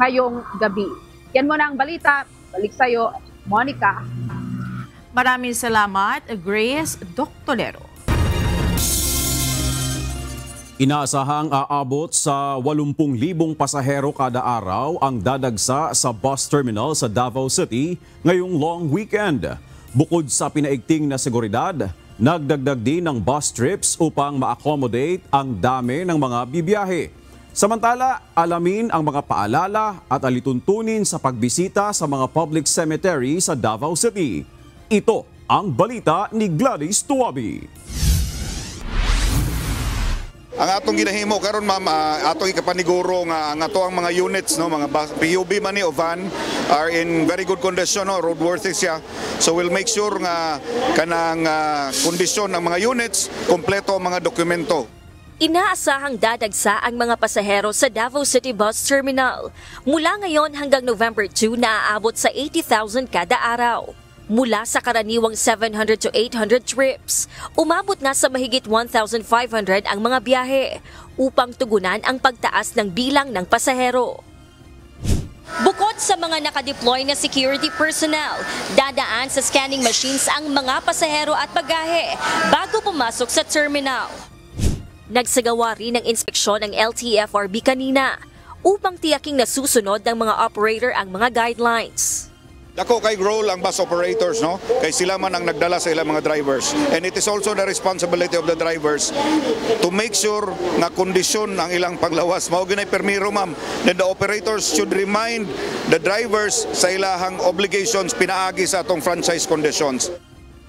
S5: ngayong gabi. Yan muna ang balita. Balik sa'yo, Monica.
S12: Maraming salamat, Grace Doctolero.
S2: Inaasahang aabot sa 80,000 pasahero kada araw ang dadagsa sa bus terminal sa Davao City ngayong long weekend. Bukod sa pinaigting na seguridad, nagdagdag din ng bus trips upang ma-accommodate ang dami ng mga bibiyahe. Samantala, alamin ang mga paalala at alituntunin sa pagbisita sa mga public cemetery sa Davao City. Ito ang balita ni Gladys Tuabi.
S3: Ang atong ginahimo karon ma'am, atong ikapaniguro nga ang ato ang mga units no, mga PUB man o van are in very good condition no, roadworthy siya. So we'll make sure nga kanang kondisyon ng mga units, kompleto ang mga dokumento.
S11: Inaasahang dadagsa ang mga pasahero sa Davao City Bus Terminal. Mula ngayon hanggang November 2 naaabot sa 80,000 kada araw. Mula sa karaniwang 700 to 800 trips, umabot na sa mahigit 1,500 ang mga biyahe upang tugunan ang pagtaas ng bilang ng pasahero. Bukod sa mga nakadeploy na security personnel, dadaan sa scanning machines ang mga pasahero at bagahe bago pumasok sa terminal. Nagsagawa rin ng inspeksyon ng LTFRB kanina upang tiyaking nasusunod ng mga operator ang mga guidelines.
S3: Dako kay role ang bus operators no, kay sila man ang nagdala sa ilang mga drivers. And it is also the responsibility of the drivers to make sure na kondisyon ang ilang paglawas. Mao ginay permiro ma'am. Then the operators should remind the drivers sa ilahang obligations pinaagi sa atong franchise conditions.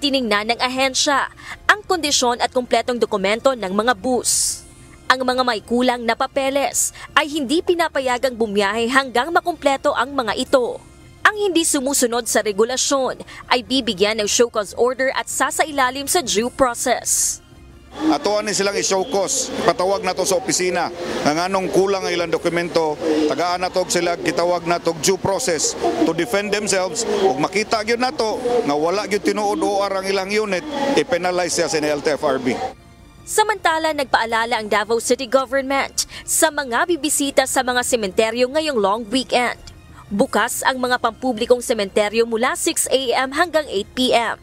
S11: Tiningnan ng ahensya ang kondisyon at kumpletong dokumento ng mga bus. Ang mga may kulang na papeles ay hindi pinapayagang bumiyahe hanggang makumpleto ang mga ito. Ang hindi sumusunod sa regulasyon ay bibigyan ng show cause order at sasailalim sa due process.
S3: Atuan ni silang i-show cause, patawag na to sa opisina. Nganong kulang ang ilang dokumento, tagaan na to sila, kitawag na to due process to defend themselves. Ug makita gyud nato nga wala gyud tinuod OR ang ilang unit, i-penalize siya sa LTFRB.
S11: Samantala, nagpaalala ang Davao City Government sa mga bibisita sa mga sementeryo ngayong long weekend. Bukas ang mga pampublikong sementeryo mula 6 a.m. hanggang 8 p.m.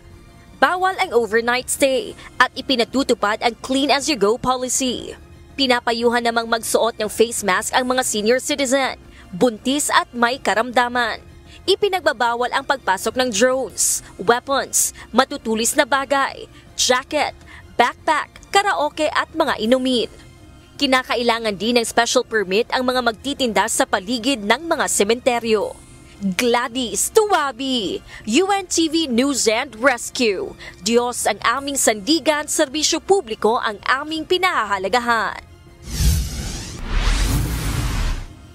S11: Bawal ang overnight stay at ipinatutupad ang clean as you go policy. Pinapayuhan namang magsuot ng face mask ang mga senior citizen, buntis at may karamdaman. Ipinagbabawal ang pagpasok ng drones, weapons, matutulis na bagay, jacket, backpack, karaoke at mga inumin. Kinakailangan din ng special permit ang mga magtitinda sa paligid ng mga sementeryo. Gladys Tuabi, UNTV News and Rescue. Diyos ang aming sandigan, serbisyo publiko ang aming pinahahalagahan.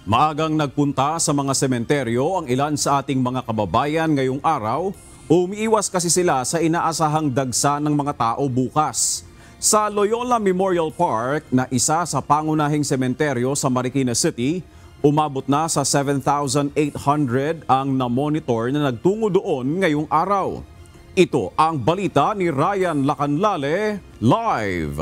S2: Maagang nagpunta sa mga sementeryo ang ilan sa ating mga kababayan ngayong araw. Umiiwas kasi sila sa inaasahang dagsa ng mga tao bukas. Sa Loyola Memorial Park na isa sa pangunahing sementeryo sa Marikina City, umabot na sa 7,800 ang na-monitor na nagtungo doon ngayong araw. Ito ang balita ni Ryan Lacanlale, live.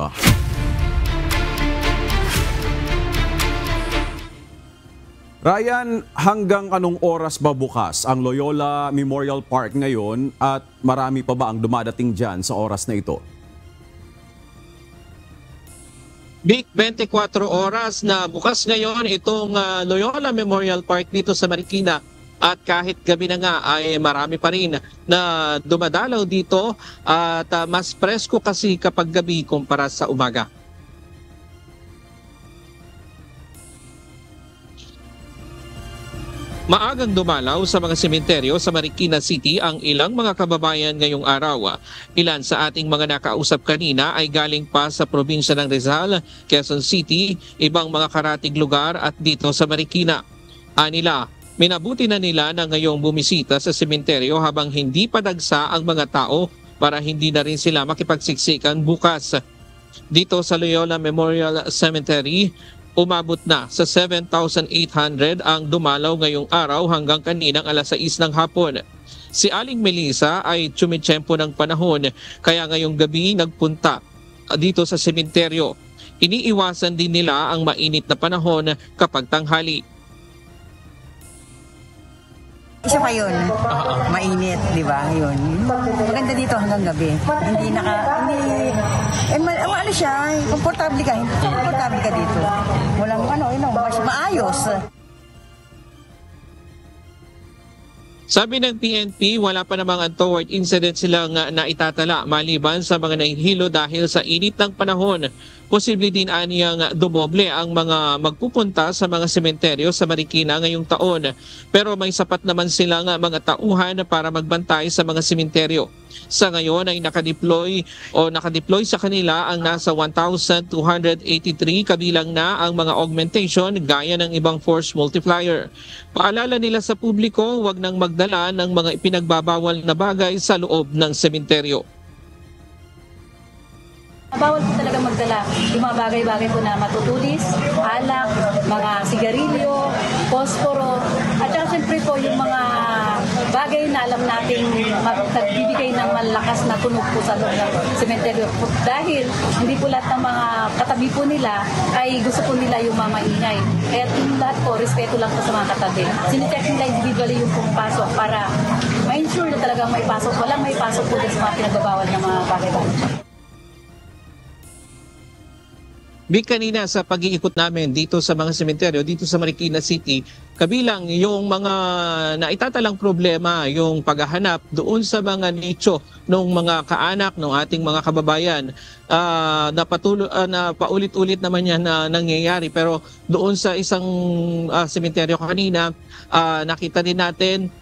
S2: Ryan, hanggang anong oras ba bukas ang Loyola Memorial Park ngayon at marami pa ba ang dumadating dyan sa oras na ito?
S14: Big 24 oras na bukas ngayon itong Loyola Memorial Park dito sa Marikina at kahit gabi na nga ay marami pa rin na dumadalaw dito at mas presko kasi kapag gabi kumpara sa umaga. Maagang dumalaw sa mga sementeryo sa Marikina City ang ilang mga kababayan ngayong araw. Ilan sa ating mga nakausap kanina ay galing pa sa probinsya ng Rizal, Quezon City, ibang mga karatig lugar at dito sa Marikina. Anila, minabuti na nila na ngayong bumisita sa sementeryo habang hindi pa dagsa ang mga tao para hindi na rin sila makipagsiksikan bukas. Dito sa Loyola Memorial Cemetery, umabot na sa 7,800 ang dumalaw ngayong araw hanggang kaninang alas 6 ng hapon. Si Aling Melissa ay tsumitsyempo ng panahon kaya ngayong gabi nagpunta dito sa sementeryo. Iniiwasan din nila ang mainit na panahon kapag tanghali.
S4: Isa pa yun, mainit, di ba? Yun. Maganda dito hanggang gabi. Ano siya, komportable ka dito. Walang mas maayos.
S14: Sabi ng PNP, wala pa namang untoward incident silang naitatala maliban sa mga nahihilo dahil sa init ng panahon. Posible din aniyang dumoble ang mga magpupunta sa mga sementeryo sa Marikina ngayong taon. Pero may sapat naman silang mga tauhan para magbantay sa mga sementeryo. Sa ngayon ay nakadeploy sa kanila ang nasa 1,283 kabilang na ang mga augmentation gaya ng ibang force multiplier. Paalala nila sa publiko, huwag nang magdala ng mga ipinagbabawal na bagay sa loob ng sementeryo.
S16: Bawal po talaga magdala yung mga bagay-bagay po na matutulis, alak, mga sigarilyo, posporo, at saka siyempre po yung mga bagay na alam nating nagbibigay ng malakas na tunog po sa loob ng sementeryo. Dahil hindi po lahat ng mga katabi po nila ay gusto po nila yung mamaingay. Kaya yung lahat po, respeto lang po sa mga katabi. Sinicheck nila individually yung pumapasok para ma-ensure na talagang may pasok. Walang may pasok po din sa mga pinagbabawal ng mga bagay-bagay.
S14: Big, kanina sa pag-iikot namin dito sa mga sementeryo, dito sa Marikina City, kabilang yung mga naitatalang problema, yung paghahanap doon sa mga nicho ng mga kaanak ng ating mga kababayan. Na paulit-ulit naman yan na nangyayari. Pero doon sa isang sementeryo kanina, nakita din natin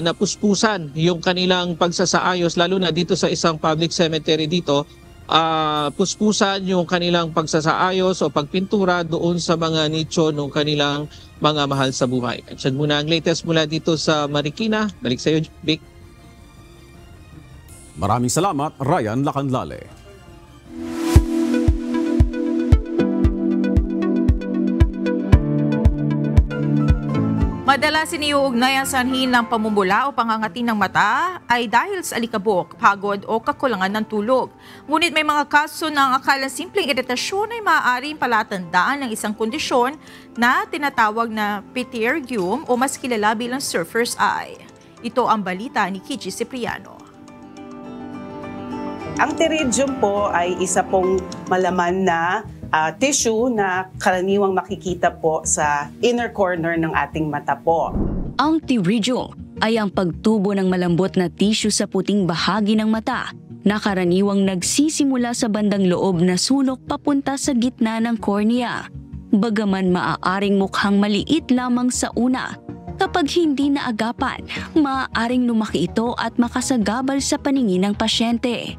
S14: na puspusan yung kanilang pagsasaayos, lalo na dito sa isang public cemetery dito. Puspusan yung kanilang pagsasaayos o pagpintura doon sa mga nicho ng kanilang mga mahal sa buhay. At yan muna ang latest mula dito sa Marikina. Balik sa iyo, Vic.
S2: Maraming salamat, Ryan Lacanlale.
S12: Madalas iniuugnay ang sanhin ng pamumula o pangangati ng mata ay dahil sa alikabok, pagod o kakulangan ng tulog. Ngunit may mga kaso ng akalang simpleng iritasyon ay maaaring palatandaan ng isang kondisyon na tinatawag na pterygium o mas kilala bilang surfer's eye. Ito ang balita ni Kiji Cipriano.
S21: Ang pterygium po ay isa pong malaman na tissue na karaniwang makikita po sa inner corner ng ating mata po.
S24: Ang pterygium ay ang pagtubo ng malambot na tissue sa puting bahagi ng mata na karaniwang nagsisimula sa bandang loob na sulok papunta sa gitna ng cornea. Bagaman maaaring mukhang maliit lamang sa una, kapag hindi naagapan, maaaring lumaki ito at makasagabal sa paningin ng pasyente.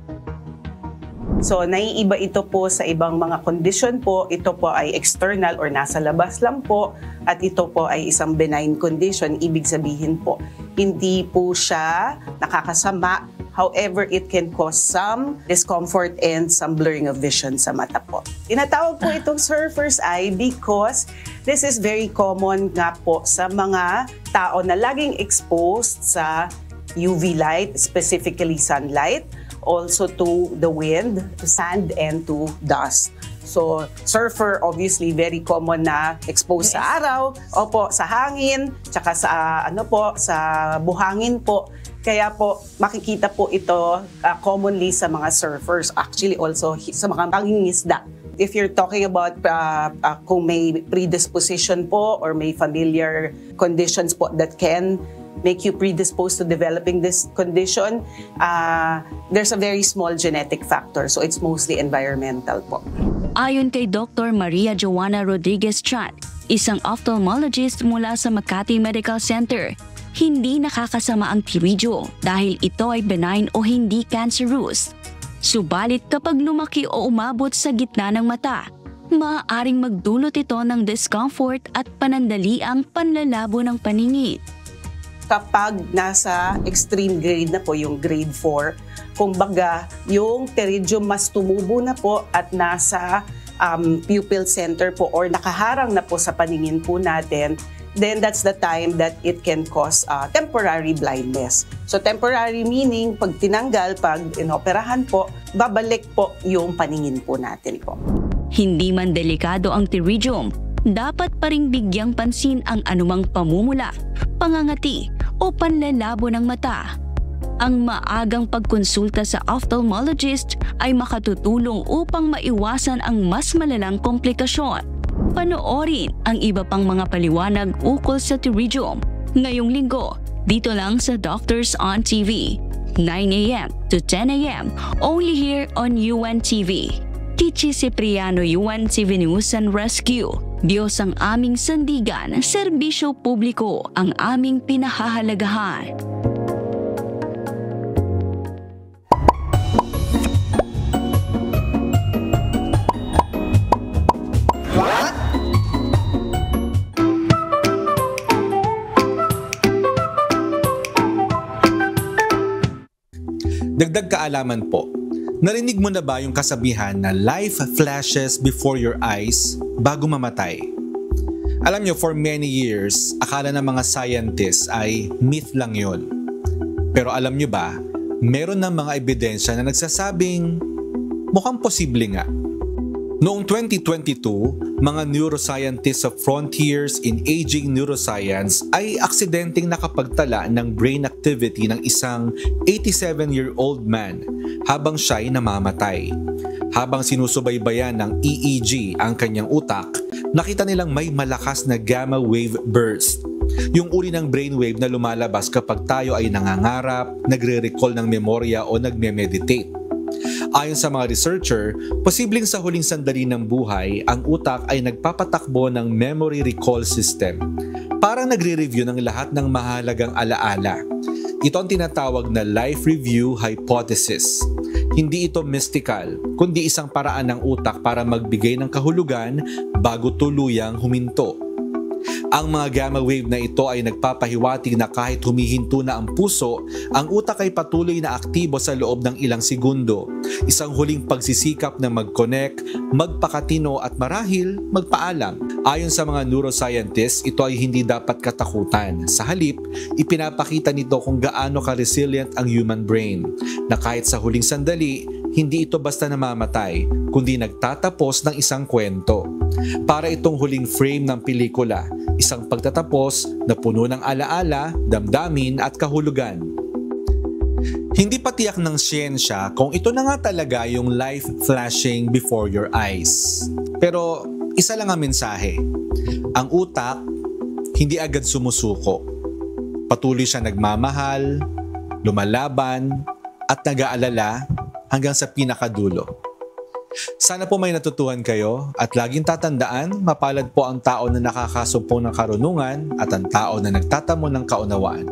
S21: So, naiiba ito po sa ibang mga condition po. Ito po ay external or nasa labas lang po. At ito po ay isang benign condition. Ibig sabihin po, hindi po siya nakakasama. However, it can cause some discomfort and some blurring of vision sa mata po. Tinatawag po itong surfer's eye because this is very common nga po sa mga tao na laging exposed sa UV light, specifically sunlight, also to the wind, to sand, and to dust. So, surfer, obviously, very common na exposed sa araw, opo, sa hangin, tsaka sa, sa buhangin po. Kaya po, makikita po ito commonly sa mga surfers, actually also sa mga pangingisda. If you're talking about kung may predisposition po or may familiar conditions po that can make you predisposed to developing this condition, there's a very small genetic factor. So it's mostly environmental po.
S24: Ayon kay Dr. Maria Joanna Rodriguez Chan, isang ophthalmologist mula sa Makati Medical Center, hindi nakakasama ang pterygium dahil ito ay benign o hindi cancerous. Subalit kapag lumaki o umabot sa gitna ng mata, maaaring magdulot ito ng discomfort at panandaliang panlalabo ng paningin.
S21: kapag nasa extreme grade na po, yung grade 4, kumbaga yung pterygium mas tumubo na po at nasa pupil center po or nakaharang na po sa paningin po natin, then that's the time that it can cause temporary blindness. So temporary meaning, pag tinanggal, pag inoperahan po, babalik po yung paningin po natin po.
S24: Hindi man delikado ang pterygium, dapat pa ring bigyang pansin ang anumang pamumula, pangangati o panlalabo ng mata. Ang maagang pagkonsulta sa ophthalmologist ay makatutulong upang maiwasan ang mas malalang komplikasyon. Panoorin ang iba pang mga paliwanag ukol sa pterygium ngayong linggo dito lang sa Doctors on TV, 9 a.m. to 10 a.m. only here on UNTV. Kichi Cipriano, UNTV News and Rescue. Diyos ang aming sandigan, serbisyo publiko ang aming pinahahalagahan.
S1: Dagdag kaalaman po, narinig mo na ba yung kasabihan na life flashes before your eyes bago mamatay? Alam nyo, for many years, akala ng mga scientists ay myth lang yon. Pero alam nyo ba, meron ng mga ebidensya na nagsasabing mukhang posible nga. Noong 2022, mga neuroscientists sa Frontiers in Aging Neuroscience ay aksidenteng nakapagtala ng brain activity ng isang 87-year-old man habang siya'y namamatay. Habang sinusubaybayan ng EEG ang kanyang utak, nakita nilang may malakas na gamma wave burst. Yung uri ng brainwave na lumalabas kapag tayo ay nangangarap, nagre-recall ng memorya o nagme-meditate. Ayon sa mga researcher, posibleng sa huling sandali ng buhay, ang utak ay nagpapatakbo ng memory recall system. Parang nagre-review ng lahat ng mahalagang alaala. Ito ang tinatawag na life review hypothesis. Hindi ito mystical, kundi isang paraan ng utak para magbigay ng kahulugan bago tuluyang huminto. Ang mga gamma wave na ito ay nagpapahiwatig na kahit humihinto na ang puso, ang utak ay patuloy na aktibo sa loob ng ilang segundo. Isang huling pagsisikap na mag-connect, magpakatino at marahil magpaalam. Ayon sa mga neuroscientists, ito ay hindi dapat katakutan. Sa halip, ipinapakita nito kung gaano ka-resilient ang human brain, na kahit sa huling sandali, hindi ito basta namamatay, kundi nagtatapos ng isang kwento. Para itong huling frame ng pelikula, isang pagtatapos na puno ng alaala, damdamin at kahulugan. Hindi pa tiyak ng siyensya kung ito na nga talaga yung life flashing before your eyes. Pero isa lang ang mensahe. Ang utak, hindi agad sumusuko. Patuloy siya nagmamahal, lumalaban, at nag-aalala hanggang sa pinakadulo. Sana po may natutuhan kayo at laging tatandaan, mapalad po ang tao na nakakasumpong ng karunungan at ang tao na nagtatamo ng kaunawaan.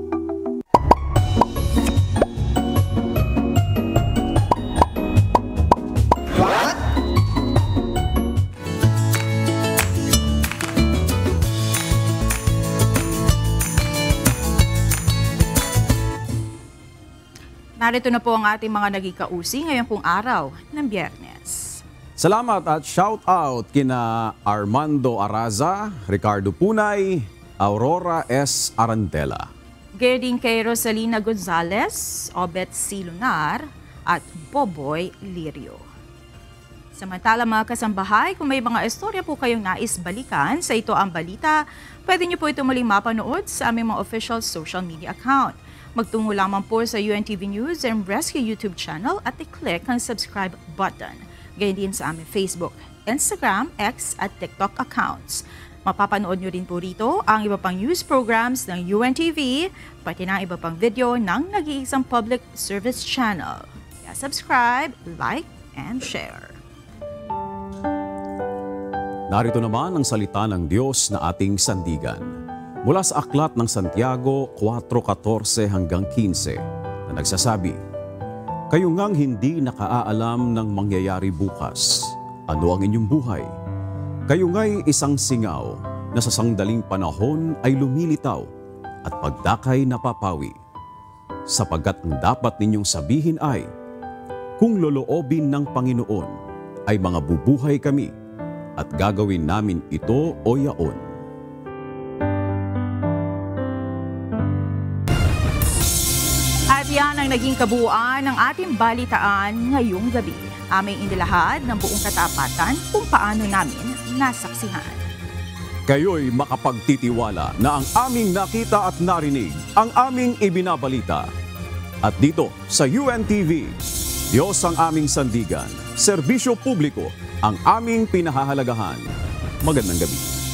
S12: Narito na po ang ating mga nagikausi ngayong pong araw ng Biyernes.
S2: Salamat at shout out kina Armando Araza, Ricardo Punay, Aurora S. Arantela.
S12: Gaya din kay Rosalina Gonzalez, Obet C. Lunar at Boboy Lirio. Samantala mga kasambahay, kung may mga istorya po kayong nais balikan sa Ito Ang Balita, pwede niyo po ito muling mapanood sa aming mga official social media account. Magtungo lamang po sa UNTV News and Rescue YouTube channel at i-click ang subscribe button. Gayun din sa aming Facebook, Instagram, X at TikTok accounts. Mapapanood nyo rin po rito ang iba pang news programs ng UNTV, pati na iba pang video ng nag-iisang public service channel. Kaya subscribe, like, and share.
S2: Narito naman ang salita ng Diyos na ating sandigan. Mula sa aklat ng Santiago 4:14 hanggang 15 na nagsasabi, "Kayo ngang hindi nakaalam ng mangyayari bukas. Ano ang inyong buhay? Kayo nga'y isang singaw na sa sangdaling panahon ay lumilitaw. at pagdakay na papawi. Sapagkat ang dapat ninyong sabihin ay, kung loloobin ng Panginoon ay mga bubuhay kami at gagawin namin ito o yaon.
S12: At yan ang naging kabuuan ng ating balitaan ngayong gabi. Aming inilahad ng buong katapatan kung paano namin nasaksihan.
S2: Kayo'y makapagtitiwala na ang aming nakita at narinig, ang aming ibinabalita. At dito sa UNTV, Diyos ang aming sandigan, serbisyo publiko ang aming pinahahalagahan. Magandang gabi.